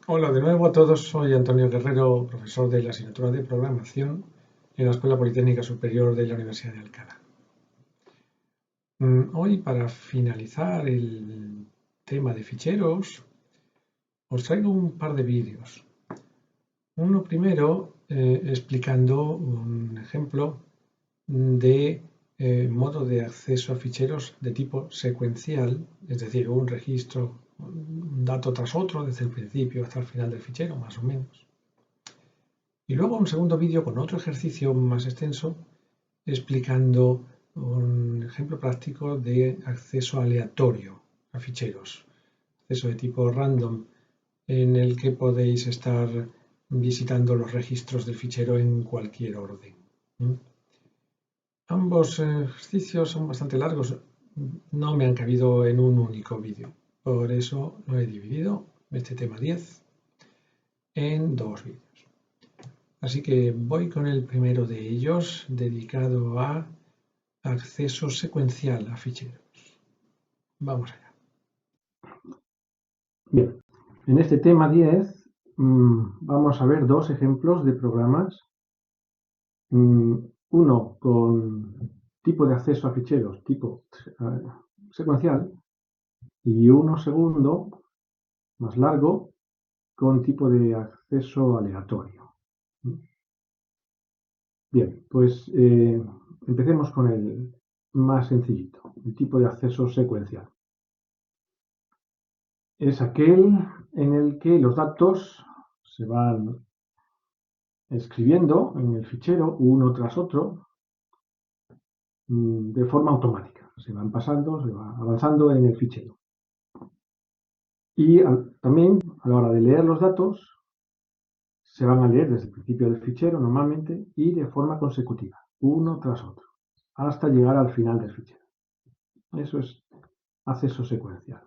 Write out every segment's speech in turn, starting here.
Hola de nuevo a todos, soy Antonio Guerrero, profesor de la asignatura de programación en la Escuela Politécnica Superior de la Universidad de Alcalá. Hoy, para finalizar el tema de ficheros, os traigo un par de vídeos. Uno primero explicando un ejemplo de modo de acceso a ficheros de tipo secuencial, es decir, un registro, un dato tras otro, desde el principio hasta el final del fichero, más o menos. Y luego un segundo vídeo con otro ejercicio más extenso explicando un ejemplo práctico de acceso aleatorio a ficheros, acceso de tipo random, en el que podéis estar visitando los registros del fichero en cualquier orden. Ambos ejercicios son bastante largos, no me han cabido en un único vídeo, por eso lo he dividido, este tema 10, en dos vídeos. Así que voy con el primero de ellos, dedicado a acceso secuencial a ficheros. Vamos allá. Bien, en este tema 10 vamos a ver dos ejemplos de programas. Uno con tipo de acceso a ficheros tipo secuencial y uno segundo, más largo, con tipo de acceso aleatorio. Bien, pues empecemos con el más sencillito, el tipo de acceso secuencial. Es aquel en el que los datos se van escribiendo en el fichero uno tras otro de forma automática. Se van pasando, se va avanzando en el fichero. Y también a la hora de leer los datos, se van a leer desde el principio del fichero normalmente y de forma consecutiva, uno tras otro, hasta llegar al final del fichero. Eso es acceso secuencial.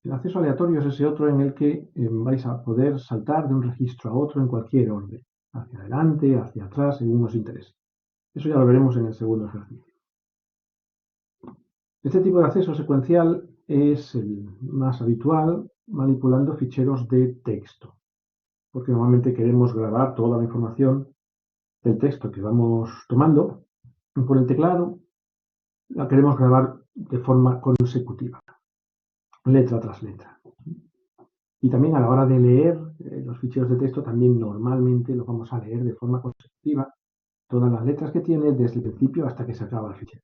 El acceso aleatorio es ese otro en el que vais a poder saltar de un registro a otro en cualquier orden, hacia adelante, hacia atrás, según os interese. Eso ya lo veremos en el segundo ejercicio. Este tipo de acceso secuencial es el más habitual manipulando ficheros de texto, porque normalmente queremos grabar toda la información del texto que vamos tomando por el teclado, la queremos grabar de forma consecutiva, letra tras letra. Y también a la hora de leer los ficheros de texto, también normalmente los vamos a leer de forma consecutiva, todas las letras que tiene desde el principio hasta que se acaba el fichero.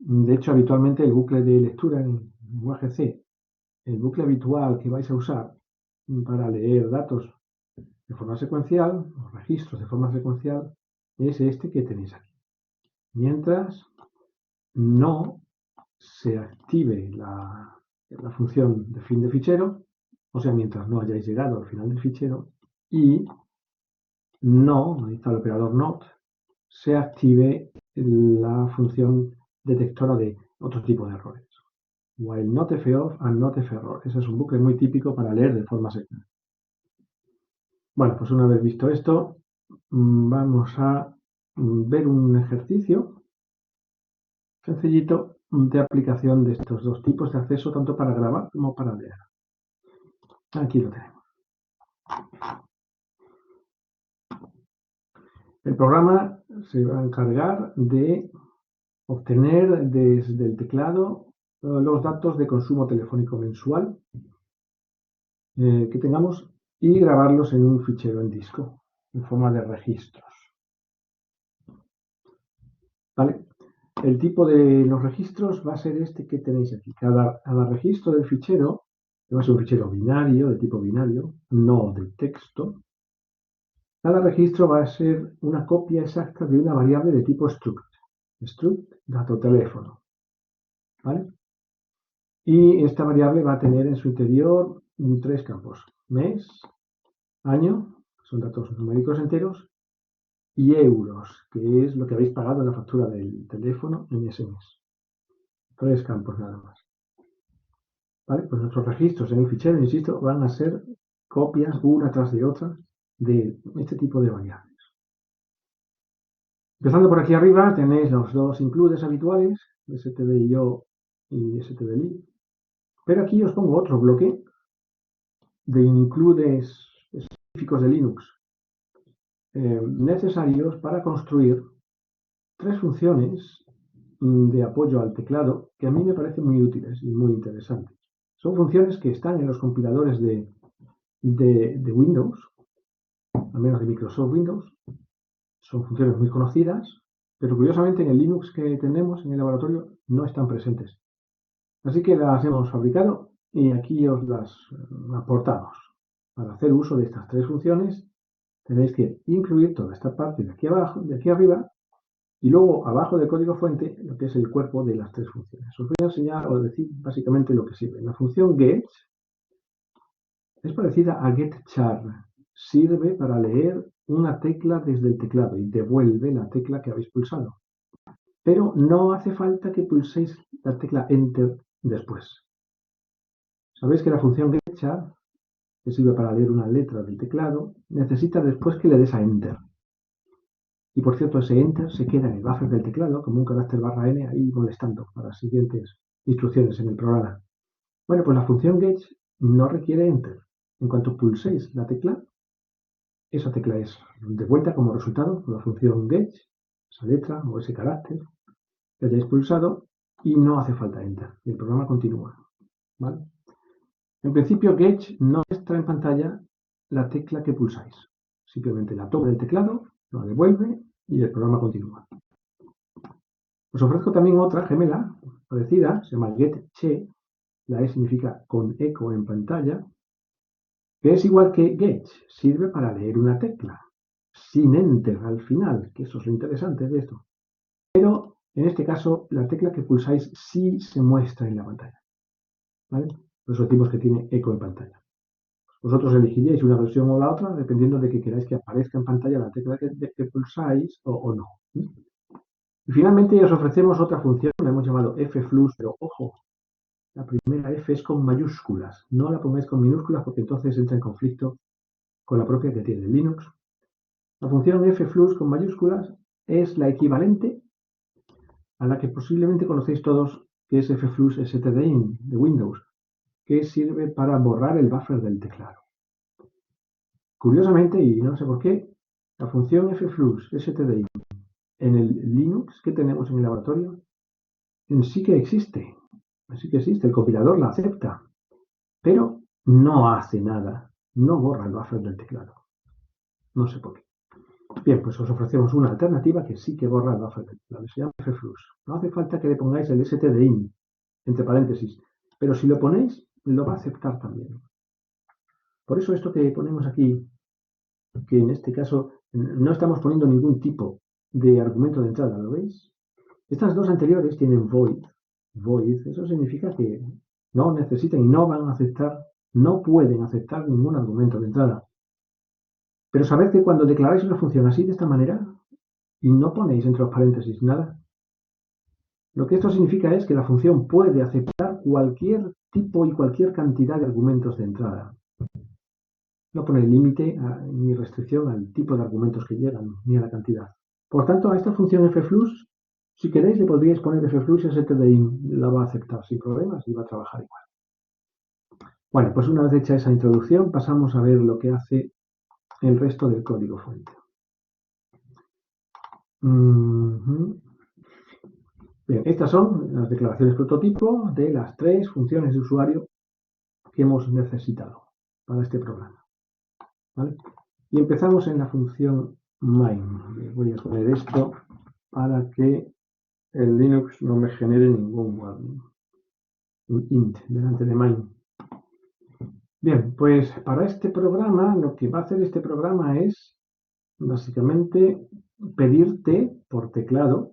De hecho, habitualmente el bucle de lectura en lenguaje C, el bucle habitual que vais a usar para leer datos de forma secuencial, los registros de forma secuencial, es este que tenéis aquí. Mientras no se active la función de fin de fichero, o sea, mientras no hayáis llegado al final del fichero, y no, ahí está el operador not, se active la función detectora de otro tipo de errores. While not foff and not ferror. Ese es un bucle muy típico para leer de forma secuencial. Bueno, pues una vez visto esto, vamos a ver un ejercicio sencillito de aplicación de estos dos tipos de acceso, tanto para grabar como para leer. Aquí lo tenemos. El programa se va a encargar de obtener desde el teclado los datos de consumo telefónico mensual que tengamos y grabarlos en un fichero en disco, en forma de registros. ¿Vale? El tipo de los registros va a ser este que tenéis aquí. Cada registro del fichero, que va a ser un fichero binario, de tipo binario, no de texto. Cada registro va a ser una copia exacta de una variable de tipo struct. Struct, dato teléfono. ¿Vale? Y esta variable va a tener en su interior tres campos. Mes, año, son datos numéricos enteros, y euros, que es lo que habéis pagado en la factura del teléfono en ese mes. Tres campos nada más. ¿Vale? Pues nuestros registros en el fichero, insisto, van a ser copias una tras de otra de este tipo de variables. Empezando por aquí arriba tenéis los dos includes habituales, stdio y stdlib. Pero aquí os pongo otro bloque de includes específicos de Linux necesarios para construir 3 funciones de apoyo al teclado que a mí me parecen muy útiles y muy interesantes. Son funciones que están en los compiladores de Windows, al menos de Microsoft Windows. Son funciones muy conocidas, pero curiosamente en el Linux que tenemos en el laboratorio no están presentes. Así que las hemos fabricado y aquí os las aportamos. Para hacer uso de estas 3 funciones tenéis que incluir toda esta parte de aquí abajo, de aquí arriba, y luego abajo del código fuente lo que es el cuerpo de las 3 funciones. Os voy a enseñar o decir básicamente lo que sirve. La función get es parecida a getChar. Sirve para leer una tecla desde el teclado y devuelve la tecla que habéis pulsado. Pero no hace falta que pulséis la tecla Enter después. Sabéis que la función getChar, que sirve para leer una letra del teclado, necesita después que le des a Enter. Y por cierto, ese Enter se queda en el buffer del teclado como un carácter /n ahí molestando para las siguientes instrucciones en el programa. Bueno, pues la función get no requiere Enter. En cuanto pulséis la tecla, esa tecla es devuelta como resultado por la función get, esa letra o ese carácter que hayáis pulsado, y no hace falta Enter. Y el programa continúa. ¿Vale? En principio, get no muestra en pantalla la tecla que pulsáis. Simplemente la toma del teclado, la devuelve y el programa continúa. Os ofrezco también otra gemela parecida, se llama getChe. La E significa con eco en pantalla, que es igual que get, sirve para leer una tecla, sin enter al final, que eso es lo interesante de esto. Pero en este caso, la tecla que pulsáis sí se muestra en la pantalla. ¿Vale? Por eso decimos que tiene eco en pantalla. Vosotros elegiríais una versión o la otra, dependiendo de que queráis que aparezca en pantalla la tecla que pulsáis o no. Y finalmente os ofrecemos otra función, la hemos llamado fflux, pero ojo, la primera F es con mayúsculas, no la pongáis con minúsculas porque entonces entra en conflicto con la propia que tiene Linux. La función fflux con mayúsculas es la equivalente a la que posiblemente conocéis todos, que es fflux stdin de Windows, que sirve para borrar el buffer del teclado. Curiosamente, y no sé por qué, la función fflux stdin en el Linux que tenemos en el laboratorio sí que existe. Así que existe, el compilador la acepta, pero no hace nada, no borra el buffer del teclado. No sé por qué. Bien, pues os ofrecemos una alternativa que sí que borra el buffer del teclado, se llama fflux. No hace falta que le pongáis el stdin, entre paréntesis, pero si lo ponéis, lo va a aceptar también. Por eso esto que ponemos aquí, que en este caso no estamos poniendo ningún tipo de argumento de entrada, ¿lo veis? Estas dos anteriores tienen void. Void, eso significa que no necesitan y no van a aceptar, no pueden aceptar ningún argumento de entrada. Pero sabed que cuando declaráis una función así, de esta manera, y no ponéis entre los paréntesis nada, lo que esto significa es que la función puede aceptar cualquier tipo y cualquier cantidad de argumentos de entrada. No pone límite ni restricción al tipo de argumentos que llegan, ni a la cantidad. Por tanto, a esta función fflux, si queréis, le podríais poner fflux stdin, la va a aceptar sin problemas y va a trabajar igual. Bueno, pues una vez hecha esa introducción, pasamos a ver lo que hace el resto del código fuente. Bien, estas son las declaraciones prototipo de las 3 funciones de usuario que hemos necesitado para este programa. ¿Vale? Y empezamos en la función main. Voy a poner esto para que el Linux no me genere ningún int delante de main. Bien, pues para este programa, lo que va a hacer este programa es básicamente pedirte por teclado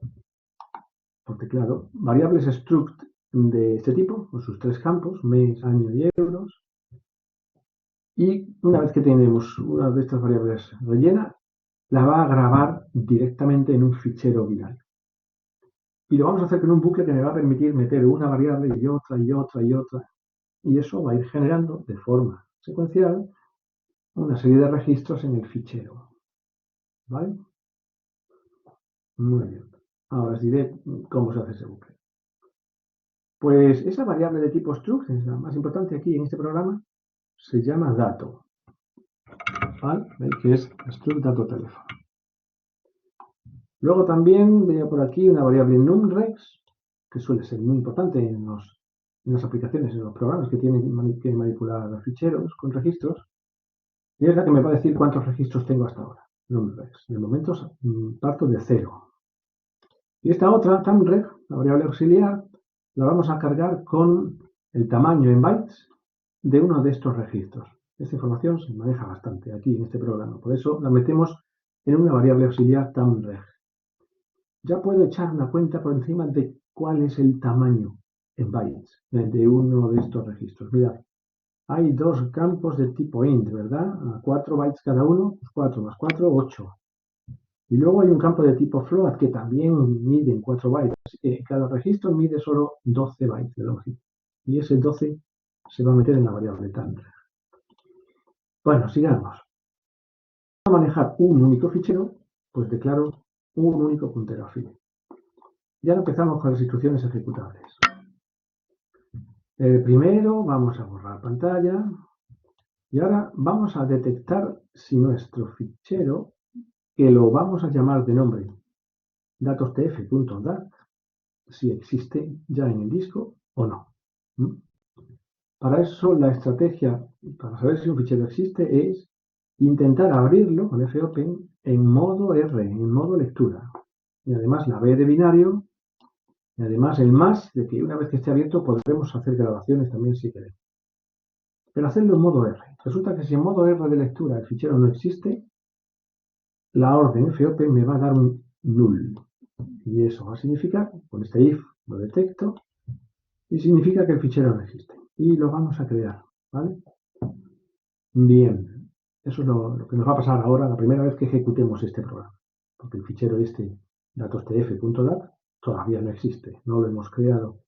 variables struct de este tipo, con sus 3 campos, mes, año y euros. Y una vez que tenemos una de estas variables rellena, la va a grabar directamente en un fichero binario. Y lo vamos a hacer con un bucle que me va a permitir meter una variable y otra y otra y otra. Y eso va a ir generando de forma secuencial una serie de registros en el fichero. ¿Vale? Muy bien. Ahora os diré cómo se hace ese bucle. Pues esa variable de tipo struct es la más importante aquí en este programa. se llama dato, ¿vale? ¿Veis que es struct dato teléfono? Luego también veo por aquí una variable numRex, que suele ser muy importante en las aplicaciones, en los programas que tienen que manipular ficheros con registros. Y es la que me va a decir cuántos registros tengo hasta ahora, numRex. De momento parto de 0. Y esta otra, tamreg, la variable auxiliar, la vamos a cargar con el tamaño en bytes de uno de estos registros. Esta información se maneja bastante aquí en este programa, por eso la metemos en una variable auxiliar tamreg. Ya puedo echar una cuenta por encima de cuál es el tamaño en bytes de uno de estos registros. Mirad, hay dos campos de tipo int, ¿verdad? A 4 bytes cada uno, pues 4 más 4, 8. Y luego hay un campo de tipo float que también mide en 4 bytes. Así que cada registro mide solo 12 bytes de longitud. Y ese 12 se va a meter en la variable tamreg. Bueno, sigamos. Para manejar un único fichero, pues declaro un único puntero affine. Y ahora empezamos con las instrucciones ejecutables. Primero vamos a borrar pantalla. Y ahora vamos a detectar si nuestro fichero, que lo vamos a llamar de nombre datostf.dat, si existe ya en el disco o no. Para eso la estrategia, para saber si un fichero existe, es intentar abrirlo con fopen en modo R, en modo lectura. Y además la B de binario, y además el más de que una vez que esté abierto podremos hacer grabaciones también si queremos. Pero hacerlo en modo R. Resulta que si en modo R de lectura el fichero no existe, la orden fopen me va a dar un null. Y eso va a significar, con este if lo detecto, y significa que el fichero no existe. Y lo vamos a crear, ¿vale? Bien, eso es lo que nos va a pasar ahora la primera vez que ejecutemos este programa. Porque el fichero este, datostf.dat, todavía no existe, no lo hemos creado.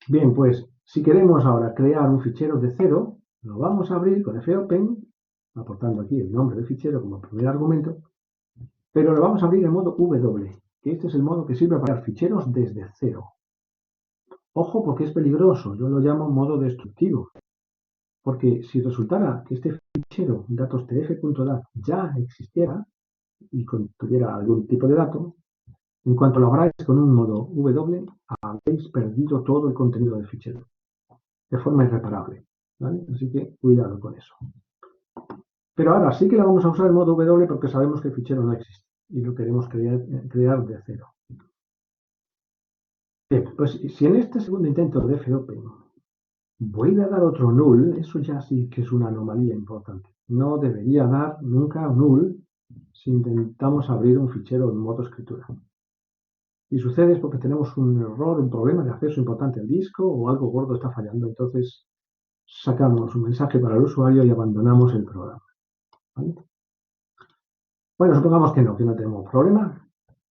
Bien, pues si queremos ahora crear un fichero de cero, lo vamos a abrir con fopen, aportando aquí el nombre del fichero como primer argumento, pero lo vamos a abrir en modo W, que este es el modo que sirve para crear ficheros desde cero. Ojo, porque es peligroso, yo lo llamo modo destructivo, porque si resultara que este fichero datostf.dat ya existiera y contuviera algún tipo de dato, en cuanto lo abráis con un modo W, habéis perdido todo el contenido del fichero, de forma irreparable, ¿vale? Así que cuidado con eso. Pero ahora sí que la vamos a usar en modo W porque sabemos que el fichero no existe y lo queremos crear de cero. Bien, pues si en este segundo intento de fopen vuelve a dar otro null, eso ya sí que es una anomalía importante. No debería dar nunca null si intentamos abrir un fichero en modo escritura. Y sucede porque tenemos un error, un problema de acceso importante al disco o algo gordo está fallando. Entonces sacamos un mensaje para el usuario y abandonamos el programa, ¿vale? Bueno, supongamos que no tenemos problema.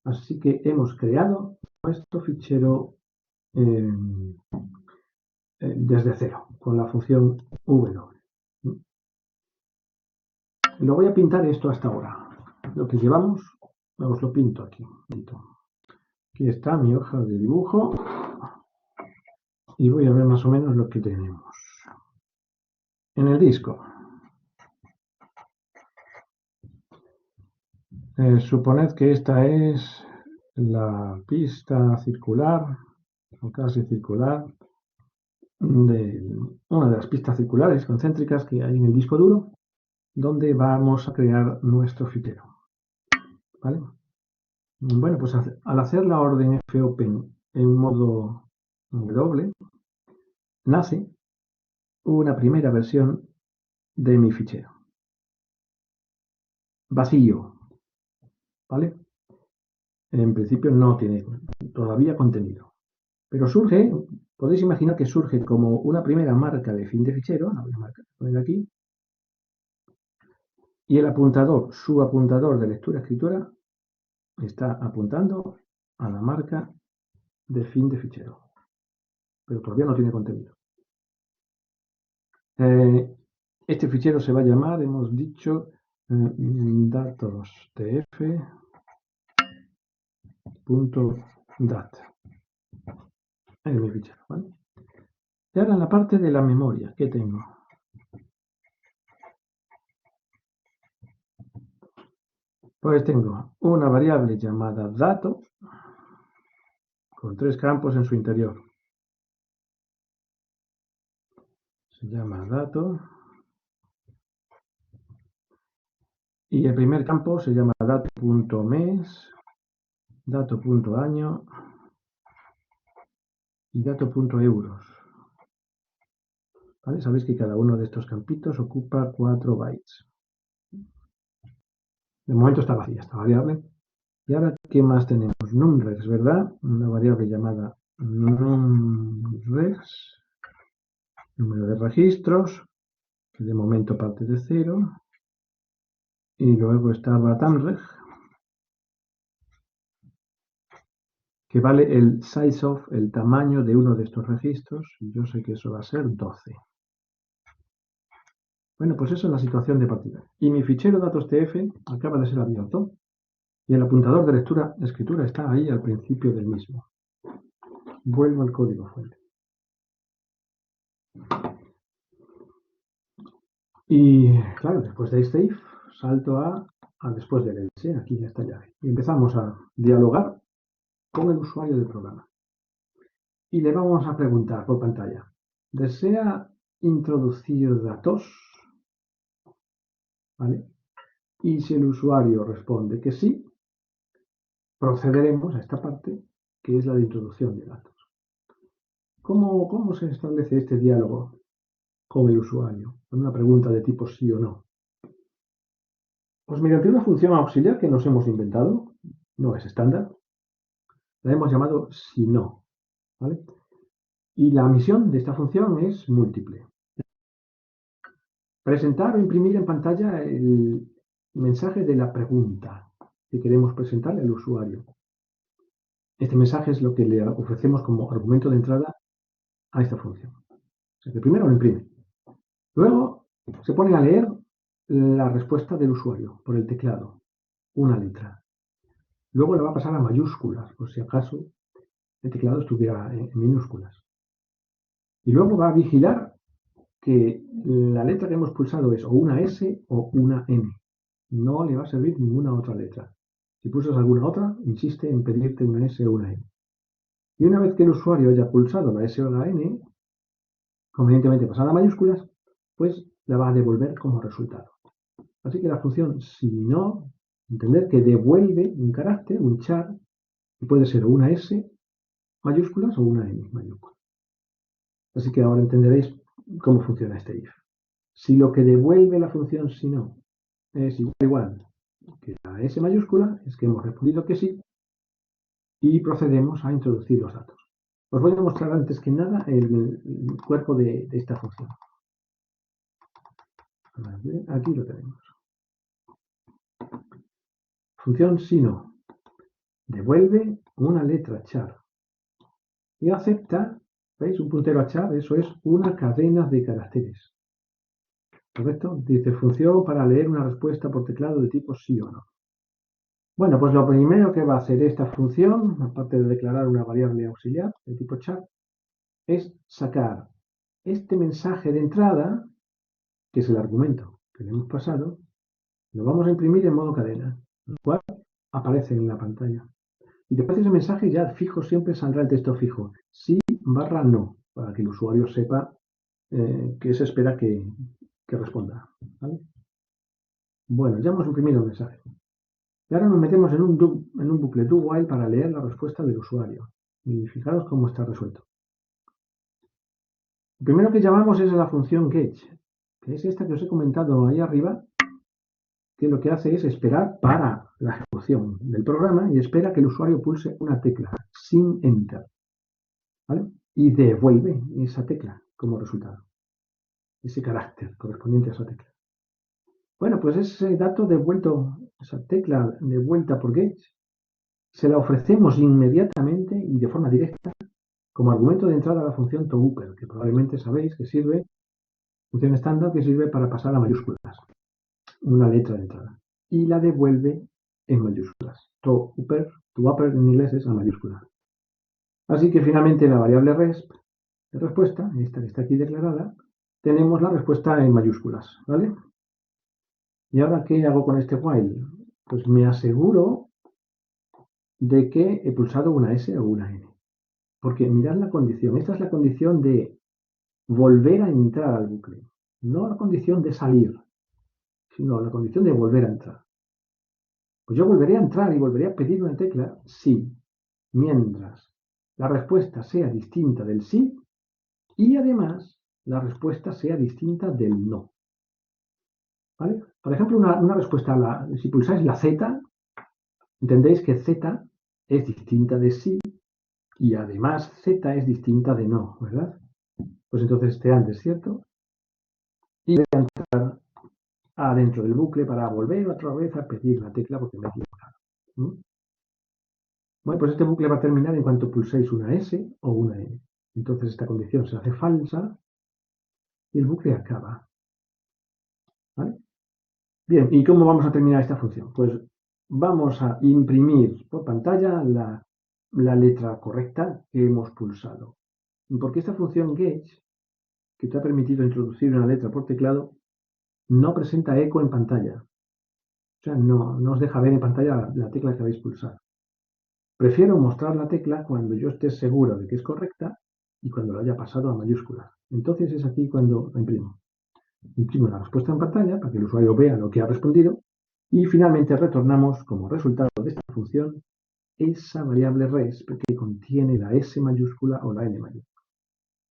Así que hemos creado nuestro fichero desde cero, con la función W. Lo voy a pintar esto hasta ahora. Lo que llevamos, os lo pinto aquí. Aquí está mi hoja de dibujo. Y voy a ver más o menos lo que tenemos. En el disco. Suponed que esta es la pista circular, o casi circular, de una de las pistas circulares concéntricas que hay en el disco duro, donde vamos a crear nuestro fichero. ¿Vale? Bueno, pues al hacer la orden fopen en modo W, nace una primera versión de mi fichero. Vacío, ¿vale? En principio no tiene todavía contenido. Pero surge, podéis imaginar que surge como una primera marca de fin de fichero, la voy a poner aquí, y el apuntador, su apuntador de lectura-escritura, está apuntando a la marca de fin de fichero, pero todavía no tiene contenido. Este fichero se va a llamar, hemos dicho, datostf.dat. Es mi fichero, ¿vale? Y ahora en la parte de la memoria, ¿qué tengo? Pues tengo una variable llamada dato con 3 campos en su interior. Se llama dato. Y el primer campo se llama dato.mes, dato.año y dato.euros. ¿Vale? Sabéis que cada uno de estos campitos ocupa 4 bytes. De momento está vacía esta variable. Y ahora, ¿qué más tenemos? Numrex, ¿verdad? Una variable llamada numrex, número de registros, que de momento parte de 0. Y luego está batamreg, que vale el size of, el tamaño de uno de estos registros. Y yo sé que eso va a ser 12. Bueno, pues eso es la situación de partida. Y mi fichero datos.tf acaba de ser abierto. Y el apuntador de lectura-escritura está ahí al principio del mismo. Vuelvo al código fuente. Y claro, después de este if, salto a después del else, aquí ya está llave. Y empezamos a dialogar con el usuario del programa. Y le vamos a preguntar por pantalla, ¿desea introducir datos? ¿Vale? Y si el usuario responde que sí, procederemos a esta parte, que es la de introducción de datos. ¿Cómo se establece este diálogo con el usuario? Con una pregunta de tipo sí o no. Pues mediante una función auxiliar que nos hemos inventado, no es estándar, la hemos llamado si no. ¿Vale? Y la misión de esta función es múltiple. Presentar o imprimir en pantalla el mensaje de la pregunta que queremos presentarle al usuario. Este mensaje es lo que le ofrecemos como argumento de entrada a esta función. O sea, que primero lo imprime. Luego se pone a leer la respuesta del usuario por el teclado, una letra. Luego le va a pasar a mayúsculas, por si acaso el teclado estuviera en minúsculas. Y luego va a vigilar que la letra que hemos pulsado es o una S o una M. No le va a servir ninguna otra letra. Si pulsas alguna otra, insiste en pedirte una S o una M. Y una vez que el usuario haya pulsado la S o la N, convenientemente pasada a mayúsculas, pues la va a devolver como resultado. Así que la función si no, entender que devuelve un carácter, un char, que puede ser o una S mayúsculas o una M mayúscula. Así que ahora entenderéis cómo funciona este if. Si lo que devuelve la función si no es igual que la S mayúscula, es que hemos respondido que sí y procedemos a introducir los datos. Os voy a mostrar antes que nada el cuerpo de esta función. Aquí lo tenemos. Función si no. Devuelve una letra char y acepta, ¿veis? Un puntero a char, eso es una cadena de caracteres. ¿Correcto? Dice función para leer una respuesta por teclado de tipo sí o no. Bueno, pues lo primero que va a hacer esta función, aparte de declarar una variable auxiliar de tipo char, es sacar este mensaje de entrada, que es el argumento que le hemos pasado, lo vamos a imprimir en modo cadena, el cual aparece en la pantalla. Y después de ese mensaje ya fijo siempre saldrá el texto fijo, sí barra no, para que el usuario sepa qué se espera que responda. ¿Vale? Bueno, ya hemos imprimido el mensaje. Y ahora nos metemos en un bucle do while para leer la respuesta del usuario. Y fijaros cómo está resuelto. Lo primero que llamamos es a la función get, que es esta que os he comentado ahí arriba, que lo que hace es esperar para la ejecución del programa y espera que el usuario pulse una tecla sin enter. ¿Vale? Y devuelve esa tecla como resultado, ese carácter correspondiente a esa tecla. Bueno, pues ese dato devuelto, esa tecla devuelta por get, se la ofrecemos inmediatamente y de forma directa como argumento de entrada a la función toUper, que probablemente sabéis que sirve, función estándar que sirve para pasar a mayúsculas, una letra de entrada, y la devuelve en mayúsculas. toUper en inglés es a mayúscula. Así que finalmente la variable resp de respuesta, esta que está aquí declarada, tenemos la respuesta en mayúsculas, ¿vale? ¿Y ahora qué hago con este while? Pues me aseguro de que he pulsado una S o una N. Porque mirad la condición. Esta es la condición de volver a entrar al bucle. No la condición de salir, sino la condición de volver a entrar. Pues yo volveré a entrar y volveré a pedir una tecla sí, mientras la respuesta sea distinta del sí y además la respuesta sea distinta del no. ¿Vale? Por ejemplo, una respuesta si pulsáis la Z, entendéis que Z es distinta de sí y además Z es distinta de no, ¿verdad? Pues entonces este antes, ¿cierto? Y voy a entrar adentro del bucle para volver otra vez a pedir la tecla porque me he equivocado. Bueno, pues este bucle va a terminar en cuanto pulséis una S o una N. Entonces esta condición se hace falsa y el bucle acaba. ¿Vale? Bien, ¿y cómo vamos a terminar esta función? Pues vamos a imprimir por pantalla la letra correcta que hemos pulsado. Porque esta función get, que te ha permitido introducir una letra por teclado, no presenta eco en pantalla. O sea, no os deja ver en pantalla la tecla que habéis pulsado. Prefiero mostrar la tecla cuando yo esté seguro de que es correcta y cuando lo haya pasado a mayúscula. Entonces es aquí cuando la imprimo. Imprimo la respuesta en pantalla para que el usuario vea lo que ha respondido y finalmente retornamos como resultado de esta función esa variable res que contiene la S mayúscula o la N mayúscula.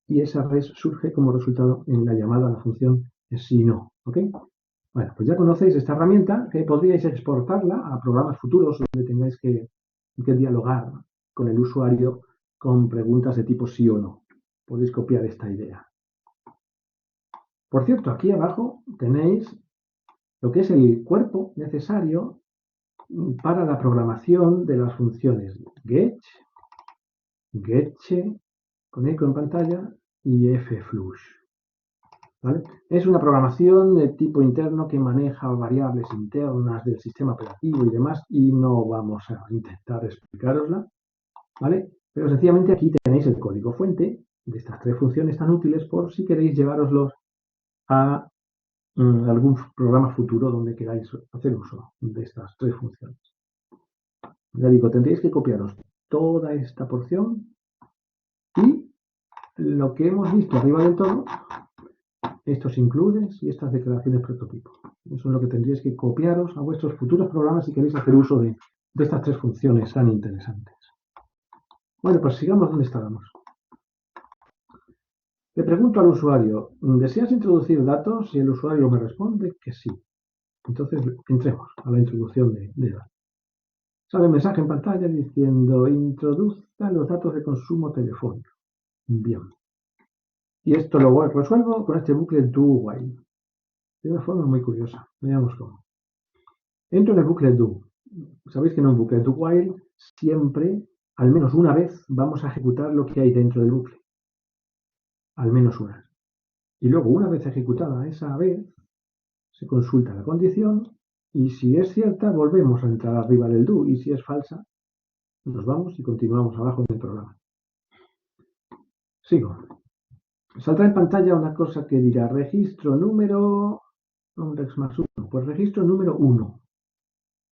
Y esa res surge como resultado en la llamada a la función si no. ¿Ok? Bueno, pues ya conocéis esta herramienta que podríais exportarla a programas futuros donde tengáis que dialogar con el usuario con preguntas de tipo sí o no. Podéis copiar esta idea. Por cierto, aquí abajo tenéis lo que es el cuerpo necesario para la programación de las funciones get, getChe, con eco en pantalla, y fflush. ¿Vale? Es una programación de tipo interno que maneja variables internas del sistema operativo y demás, y no vamos a intentar explicarosla, ¿vale? Pero sencillamente aquí tenéis el código fuente de estas tres funciones tan útiles por si queréis llevároslos a algún programa futuro donde queráis hacer uso de estas tres funciones. Ya digo, tendréis que copiaros toda esta porción y lo que hemos visto arriba del todo, estos includes y estas declaraciones prototipo. Eso es lo que tendríais que copiaros a vuestros futuros programas si queréis hacer uso de estas tres funciones tan interesantes. Bueno, pues sigamos donde estábamos. Le pregunto al usuario, ¿deseas introducir datos? Y el usuario me responde que sí. Entonces, entremos a la introducción de datos. Sale un mensaje en pantalla diciendo, introduzca los datos de consumo telefónico. Bien. Y esto lo resuelvo con este bucle do while. De una forma muy curiosa. Veamos cómo. Entro en el bucle do. Sabéis que en un bucle do while siempre, al menos una vez, vamos a ejecutar lo que hay dentro del bucle. Al menos una. Y luego, una vez ejecutada esa vez, se consulta la condición y si es cierta, volvemos a entrar arriba del do y si es falsa, nos vamos y continuamos abajo del programa. Sigo. Saldrá en pantalla una cosa que dirá registro número numrex más 1. Pues registro número 1.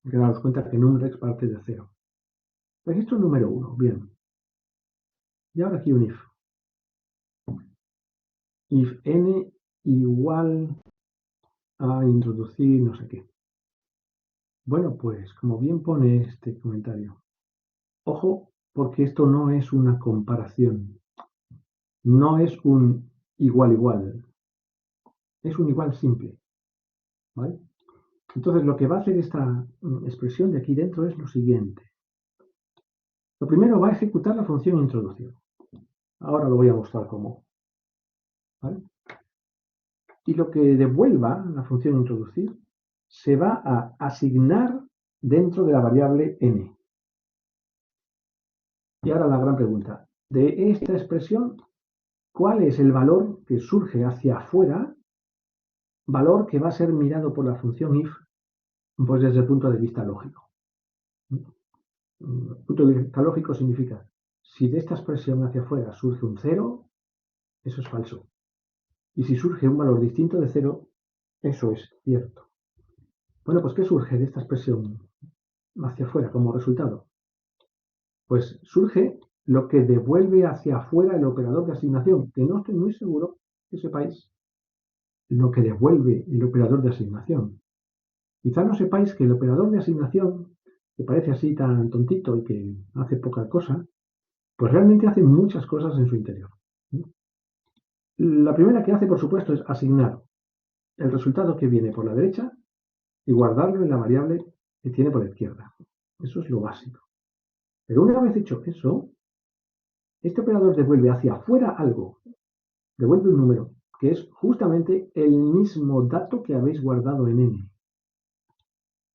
Hay que daros cuenta que numrex parte de 0. Registro número 1. Bien. Y ahora aquí un if. If n igual a introducir no sé qué. Bueno, pues como bien pone este comentario. Ojo, porque esto no es una comparación. No es un igual igual. Es un igual simple. ¿Vale? Entonces lo que va a hacer esta expresión de aquí dentro es lo siguiente. Lo primero va a ejecutar la función introducir. Ahora lo voy a mostrar cómo. ¿Vale? Y lo que devuelva la función introducir se va a asignar dentro de la variable n. Y ahora la gran pregunta. De esta expresión, ¿cuál es el valor que surge hacia afuera? Valor que va a ser mirado por la función if, pues desde el punto de vista lógico. El punto de vista lógico significa, si de esta expresión hacia afuera surge un 0, eso es falso. Y si surge un valor distinto de 0, eso es cierto. Bueno, pues ¿qué surge de esta expresión hacia afuera como resultado? Pues surge lo que devuelve hacia afuera el operador de asignación, que no estoy muy seguro que sepáis lo que devuelve el operador de asignación. Quizá no sepáis que el operador de asignación, que parece así tan tontito y que hace poca cosa, pues realmente hace muchas cosas en su interior. La primera que hace, por supuesto, es asignar el resultado que viene por la derecha y guardarlo en la variable que tiene por la izquierda. Eso es lo básico. Pero una vez hecho eso, este operador devuelve hacia afuera algo, devuelve un número, que es justamente el mismo dato que habéis guardado en n.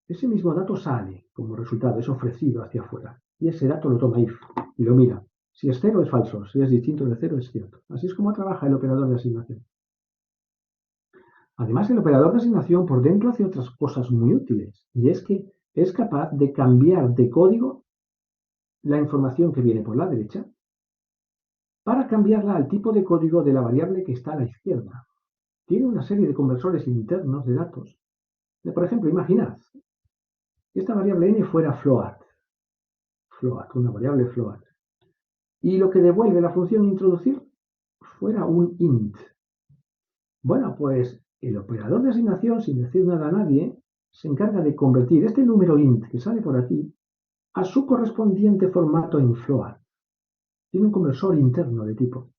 Ese mismo dato sale como resultado, es ofrecido hacia afuera. Y ese dato lo toma if y lo mira. Si es 0 es falso, si es distinto de 0 es cierto. Así es como trabaja el operador de asignación. Además, el operador de asignación por dentro hace otras cosas muy útiles, y es que es capaz de cambiar de código la información que viene por la derecha para cambiarla al tipo de código de la variable que está a la izquierda. Tiene una serie de conversores internos de datos. Por ejemplo, imaginad que esta variable n fuera float, una variable float, y lo que devuelve la función introducir fuera un int. Bueno, pues el operador de asignación, sin decir nada a nadie, se encarga de convertir este número int que sale por aquí a su correspondiente formato en float. Tiene un conversor interno de tipo.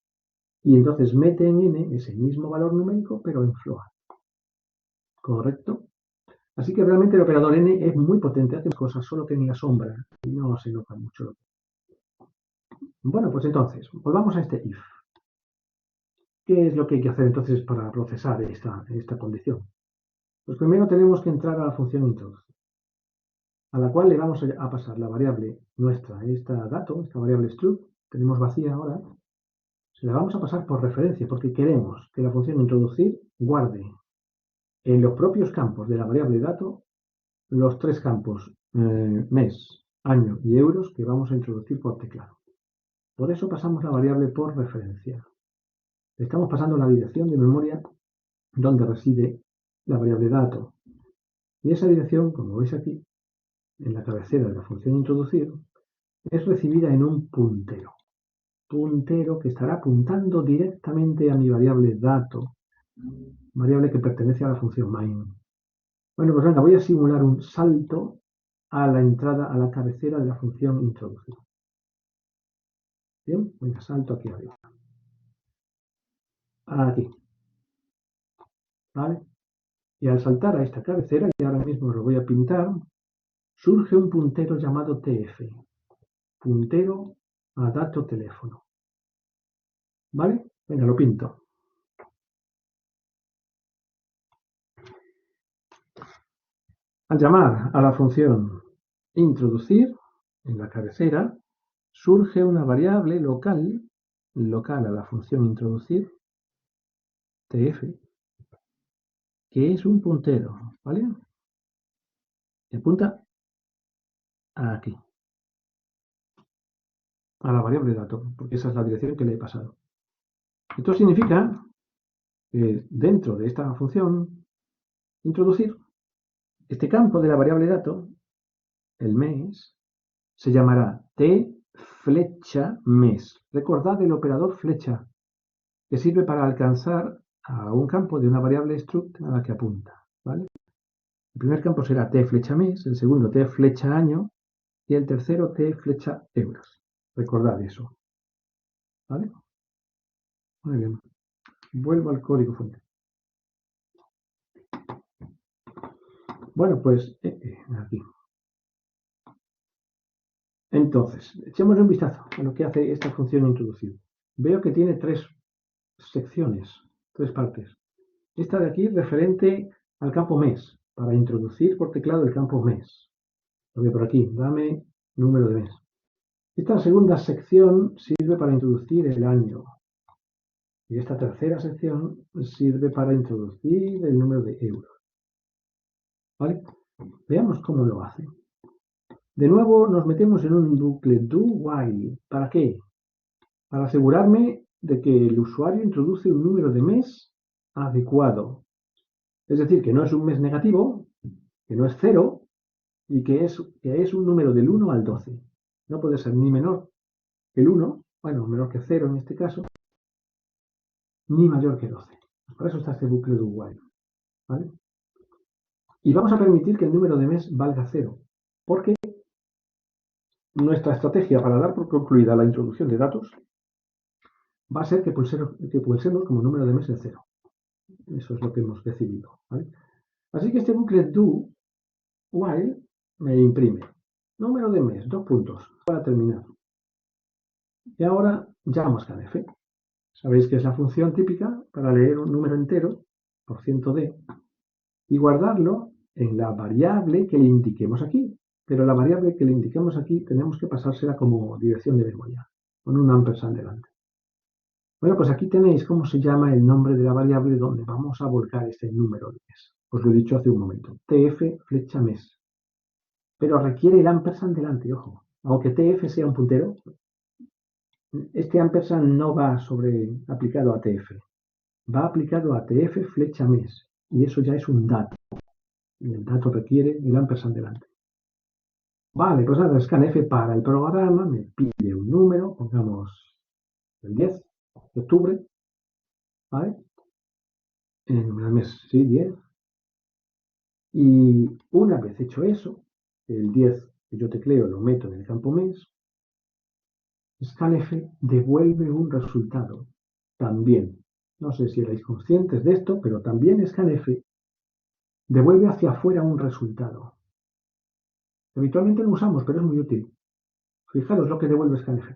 Y entonces mete en n ese mismo valor numérico, pero en float. ¿Correcto? Así que realmente el operador n es muy potente, hace cosas solo que en la sombra y no se nota mucho. Bueno, pues entonces, volvamos a este if. ¿Qué es lo que hay que hacer entonces para procesar esta condición? Pues primero tenemos que entrar a la función introducir, a la cual le vamos a pasar la variable nuestra, esta variable struct, tenemos vacía ahora, se la vamos a pasar por referencia, porque queremos que la función introducir guarde en los propios campos de la variable dato los tres campos mes, año y euros que vamos a introducir por teclado. Por eso pasamos la variable por referencia. Le estamos pasando la dirección de memoria donde reside la variable dato. Y esa dirección, como veis aquí, en la cabecera de la función introducir, es recibida en un puntero. Puntero que estará apuntando directamente a mi variable dato, variable que pertenece a la función main. Bueno, pues venga, voy a simular un salto a la entrada, a la cabecera de la función introducir. Bien, venga, salto aquí arriba. Aquí. ¿Vale? Y al saltar a esta cabecera, y ahora mismo lo voy a pintar, surge un puntero llamado tf. Puntero a dato teléfono. ¿Vale? Venga, lo pinto. Al llamar a la función introducir, en la cabecera, surge una variable local a la función introducir, tf, que es un puntero, ¿vale? Que apunta aquí, a la variable dato, porque esa es la dirección que le he pasado. Esto significa que dentro de esta función introducir, este campo de la variable dato, el mes, se llamará t flecha mes. Recordad el operador flecha, que sirve para alcanzar a un campo de una variable struct a la que apunta, ¿vale? El primer campo será t flecha mes, el segundo t flecha año y el tercero t flecha euros. Recordad eso, ¿vale? Muy bien. Vuelvo al código fuente. Bueno, pues aquí. Entonces, echemos un vistazo a lo que hace esta función introducir. Veo que tiene tres secciones, tres partes. Esta de aquí referente al campo mes, para introducir por teclado el campo mes. Lo veo por aquí, dame número de mes. Esta segunda sección sirve para introducir el año. Y esta tercera sección sirve para introducir el número de euros. ¿Vale? Veamos cómo lo hace. De nuevo nos metemos en un bucle do while. ¿Para qué? Para asegurarme de que el usuario introduce un número de mes adecuado. Es decir, que no es un mes negativo, que no es 0, y que es un número del 1 al 12. No puede ser ni menor que el 1, bueno, menor que 0 en este caso, ni mayor que 12. Por eso está este bucle do while, ¿vale? Y vamos a permitir que el número de mes valga 0, porque nuestra estrategia para dar por concluida la introducción de datos va a ser que pulsemos como número de mes el 0. Eso es lo que hemos decidido, ¿vale? Así que este bucle do while me imprime número de mes, 2 puntos, para terminar. Y ahora llamo a scanf. Sabéis que es la función típica para leer un número entero, %d, y guardarlo en la variable que le indiquemos aquí. Pero la variable que le indiquemos aquí tenemos que pasársela como dirección de memoria, con un ampersand delante. Bueno, pues aquí tenéis cómo se llama el nombre de la variable donde vamos a volcar este número de mes. Os lo he dicho hace un momento, tf flecha mes. Pero requiere el ampersand delante, ojo. Aunque tf sea un puntero, este ampersand no va aplicado a tf. Va aplicado a tf flecha mes. Y eso ya es un dato. Y el dato requiere el ampersand delante. Vale, pues ahora scanf para el programa me pide un número, pongamos el 10 de octubre, ¿vale? En el número del mes, sí, 10. Y una vez hecho eso, el 10 que yo tecleo lo meto en el campo mes, scanf devuelve un resultado. También, no sé si erais conscientes de esto, pero también scanf devuelve hacia afuera un resultado. Habitualmente lo usamos, pero es muy útil. Fijaros lo que devuelve scanf.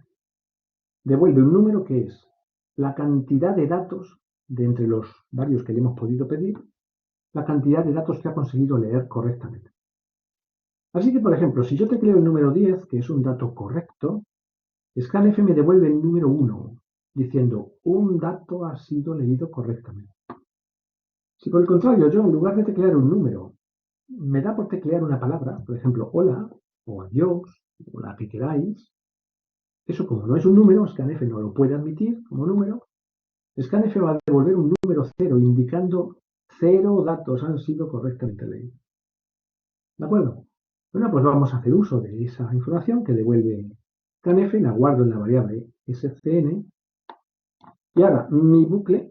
Devuelve un número que es la cantidad de datos de entre los varios que le hemos podido pedir, la cantidad de datos que ha conseguido leer correctamente. Así que, por ejemplo, si yo tecleo el número 10, que es un dato correcto, scanf me devuelve el número 1, diciendo un dato ha sido leído correctamente. Si por el contrario yo, en lugar de teclear un número, me da por teclear una palabra, por ejemplo, hola, o adiós, o la que queráis, eso como no es un número, scanf no lo puede admitir como número, scanf va a devolver un número 0, indicando 0 datos han sido correctamente leídos. ¿De acuerdo? Bueno, pues vamos a hacer uso de esa información que devuelve scanf, la guardo en la variable scn, y ahora mi bucle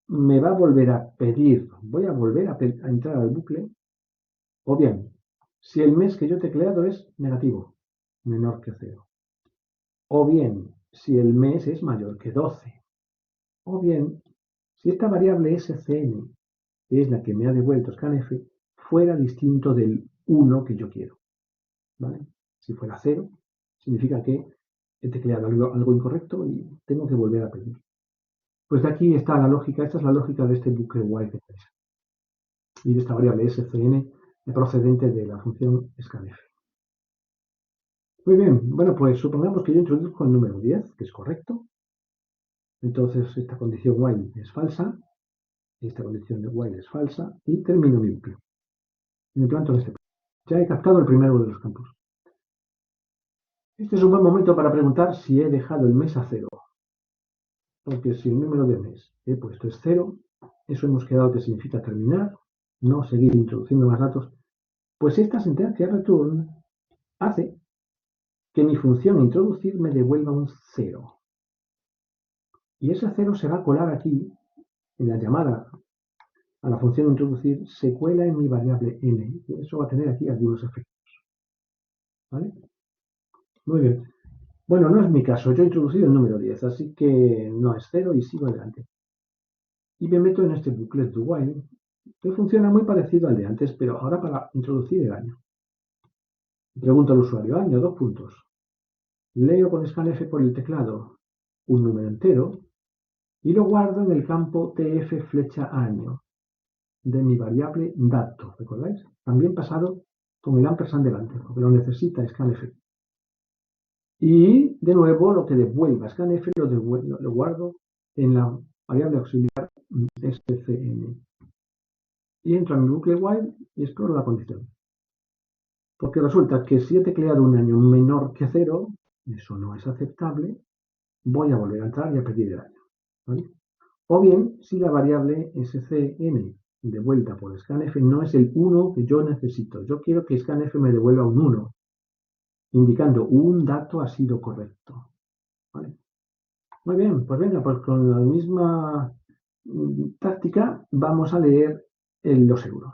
me va a volver a pedir, voy a volver a entrar al bucle, o bien, si el mes que yo he tecleado es negativo, menor que 0, o bien, si el mes es mayor que 12, o bien, si esta variable scn es la que me ha devuelto scanf, fuera distinto del 1 que yo quiero, ¿vale? Si fuera 0, significa que he tecleado algo incorrecto y tengo que volver a pedir. Pues de aquí está la lógica, esta es la lógica de este bucle while que tenéis. Y de esta variable scn procedente de la función scanf. Muy bien, bueno, pues supongamos que yo introduzco el número 10, que es correcto. Entonces esta condición while es falsa, esta condición de while es falsa, y termino mi bucle. Me planto en este punto. Ya he captado el primero de los campos. Este es un buen momento para preguntar si he dejado el mes a 0. Porque si el número de mes he puesto es 0, eso hemos quedado que significa terminar, no seguir introduciendo más datos, pues esta sentencia return hace que mi función introducir me devuelva un 0. Y ese 0 se va a colar aquí, en la llamada a la función introducir, se cuela en mi variable n. Y eso va a tener aquí algunos efectos. ¿Vale? Muy bien. Bueno, no es mi caso, yo he introducido el número 10, así que no es 0 y sigo adelante. Y me meto en este bucle do while, que funciona muy parecido al de antes, pero ahora para introducir el año. Pregunto al usuario, año, 2 puntos. Leo con scanf por el teclado un número entero y lo guardo en el campo tf flecha año de mi variable dato, ¿recordáis? También pasado con el ampersand delante, porque lo necesita scanf. Y de nuevo lo que devuelva scanf lo guardo en la variable auxiliar scn. Y entro en mi bucle while y exploro la condición. Porque resulta que si he tecleado un año menor que 0, eso no es aceptable, voy a volver a entrar y a pedir el año. ¿Vale? O bien, si la variable scn de vuelta por scanf no es el 1 que yo necesito. Yo quiero que scanf me devuelva un 1, indicando un dato ha sido correcto. ¿Vale? Muy bien, pues venga, pues con la misma táctica vamos a leer los euros.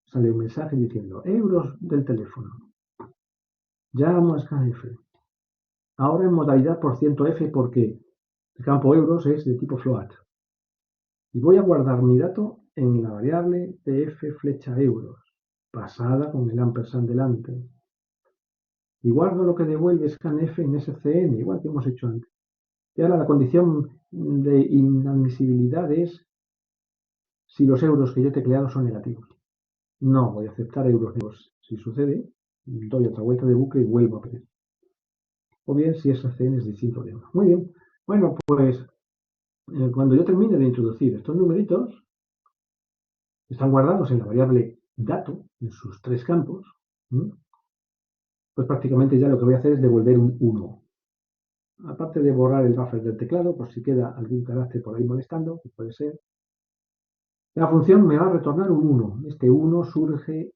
Sale un mensaje diciendo euros del teléfono. Llamo a scanf. Ahora en modalidad %f porque el campo euros es de tipo float. Y voy a guardar mi dato en la variable df flecha euros, pasada con el ampersand delante. Y guardo lo que devuelve scanf en scn, igual que hemos hecho antes. Y ahora la condición de inadmisibilidad es si los euros que yo he tecleado son negativos. No voy a aceptar euros negativos. Si sucede, doy otra vuelta de bucle y vuelvo a pedir. O bien si scn es distinto de 1. Muy bien. Bueno, pues cuando yo termine de introducir estos numeritos, están guardados en la variable dato, en sus 3 campos, pues prácticamente ya lo que voy a hacer es devolver un 1. Aparte de borrar el buffer del teclado, por si queda algún carácter por ahí molestando, que puede ser, la función me va a retornar un 1. Este 1 surge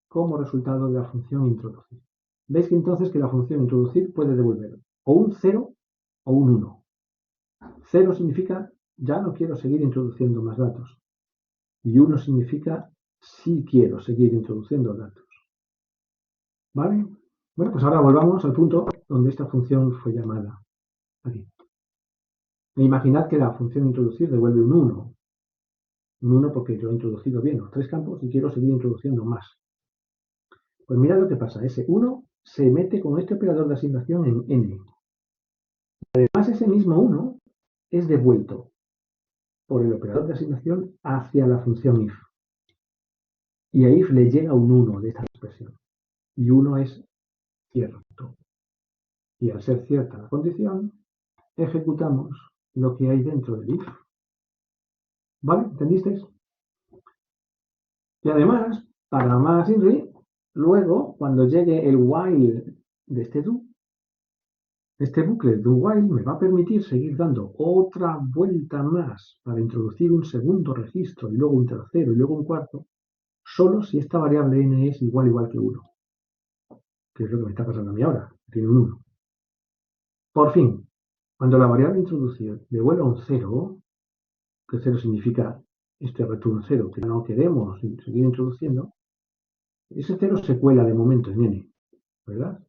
como resultado de la función introducir. Veis que entonces que la función introducir puede devolver o un 0 o un 1. 0 significa ya no quiero seguir introduciendo más datos. Y 1 significa sí quiero seguir introduciendo datos. ¿Vale? Bueno, pues ahora volvamos al punto donde esta función fue llamada. Aquí. Imaginad que la función introducir devuelve un 1. Un 1 porque yo he introducido bien los 3 campos y quiero seguir introduciendo más. Pues mirad lo que pasa. Ese 1 se mete con este operador de asignación en n. Además, ese mismo 1 es devuelto por el operador de asignación hacia la función if. Y a if le llega un 1 de esta expresión. Y 1 es cierto. Y al ser cierta la condición, ejecutamos lo que hay dentro del if. ¿Vale? ¿Entendisteis? Y además, para más INRI, luego, cuando llegue el while de este do, este bucle do while me va a permitir seguir dando otra vuelta más para introducir un segundo registro y luego un tercero y luego un cuarto, solo si esta variable n es igual que 1, que es lo que me está pasando a mí ahora, tiene un 1. Por fin, cuando la variable introducida devuelva un 0, que 0 significa este return 0 que no queremos seguir introduciendo, ese 0 se cuela de momento en n, ¿verdad?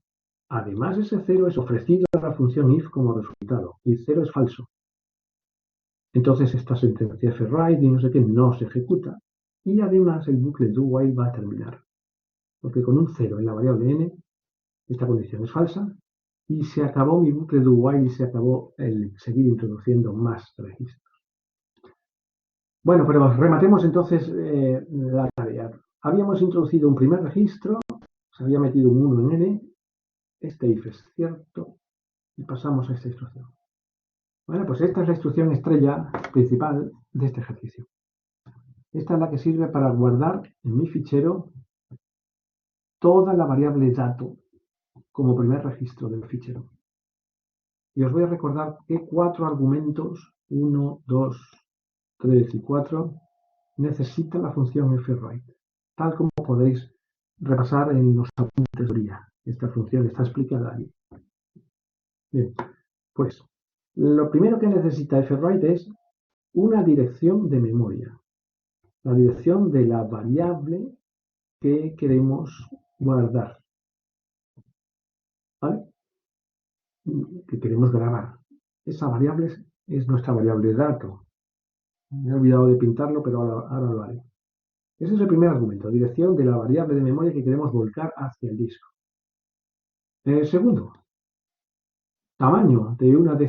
Además, ese 0 es ofrecido a la función if como resultado, y 0 es falso. Entonces, esta sentencia fwrite y no sé qué no se ejecuta, y además el bucle do while va a terminar. Porque con un 0 en la variable n, esta condición es falsa, y se acabó mi bucle do while y se acabó el seguir introduciendo más registros. Bueno, pero rematemos entonces la tarea. Habíamos introducido un primer registro, se había metido un 1 en n, este if es cierto, y pasamos a esta instrucción. Bueno, pues esta es la instrucción estrella principal de este ejercicio. Esta es la que sirve para guardar en mi fichero toda la variable dato como primer registro del fichero. Y os voy a recordar que 4 argumentos, 1, 2, 3 y 4, necesita la función fwrite, tal como podéis repasar en los apuntes de teoría. Esta función está explicada ahí. Bien, pues lo primero que necesita fwrite es una dirección de memoria, la dirección de la variable que queremos guardar, ¿vale? Que queremos grabar. Esa variable es nuestra variable dato. Me he olvidado de pintarlo, pero ahora lo haré. Ese es el primer argumento, dirección de la variable de memoria que queremos volcar hacia el disco. El segundo, tamaño de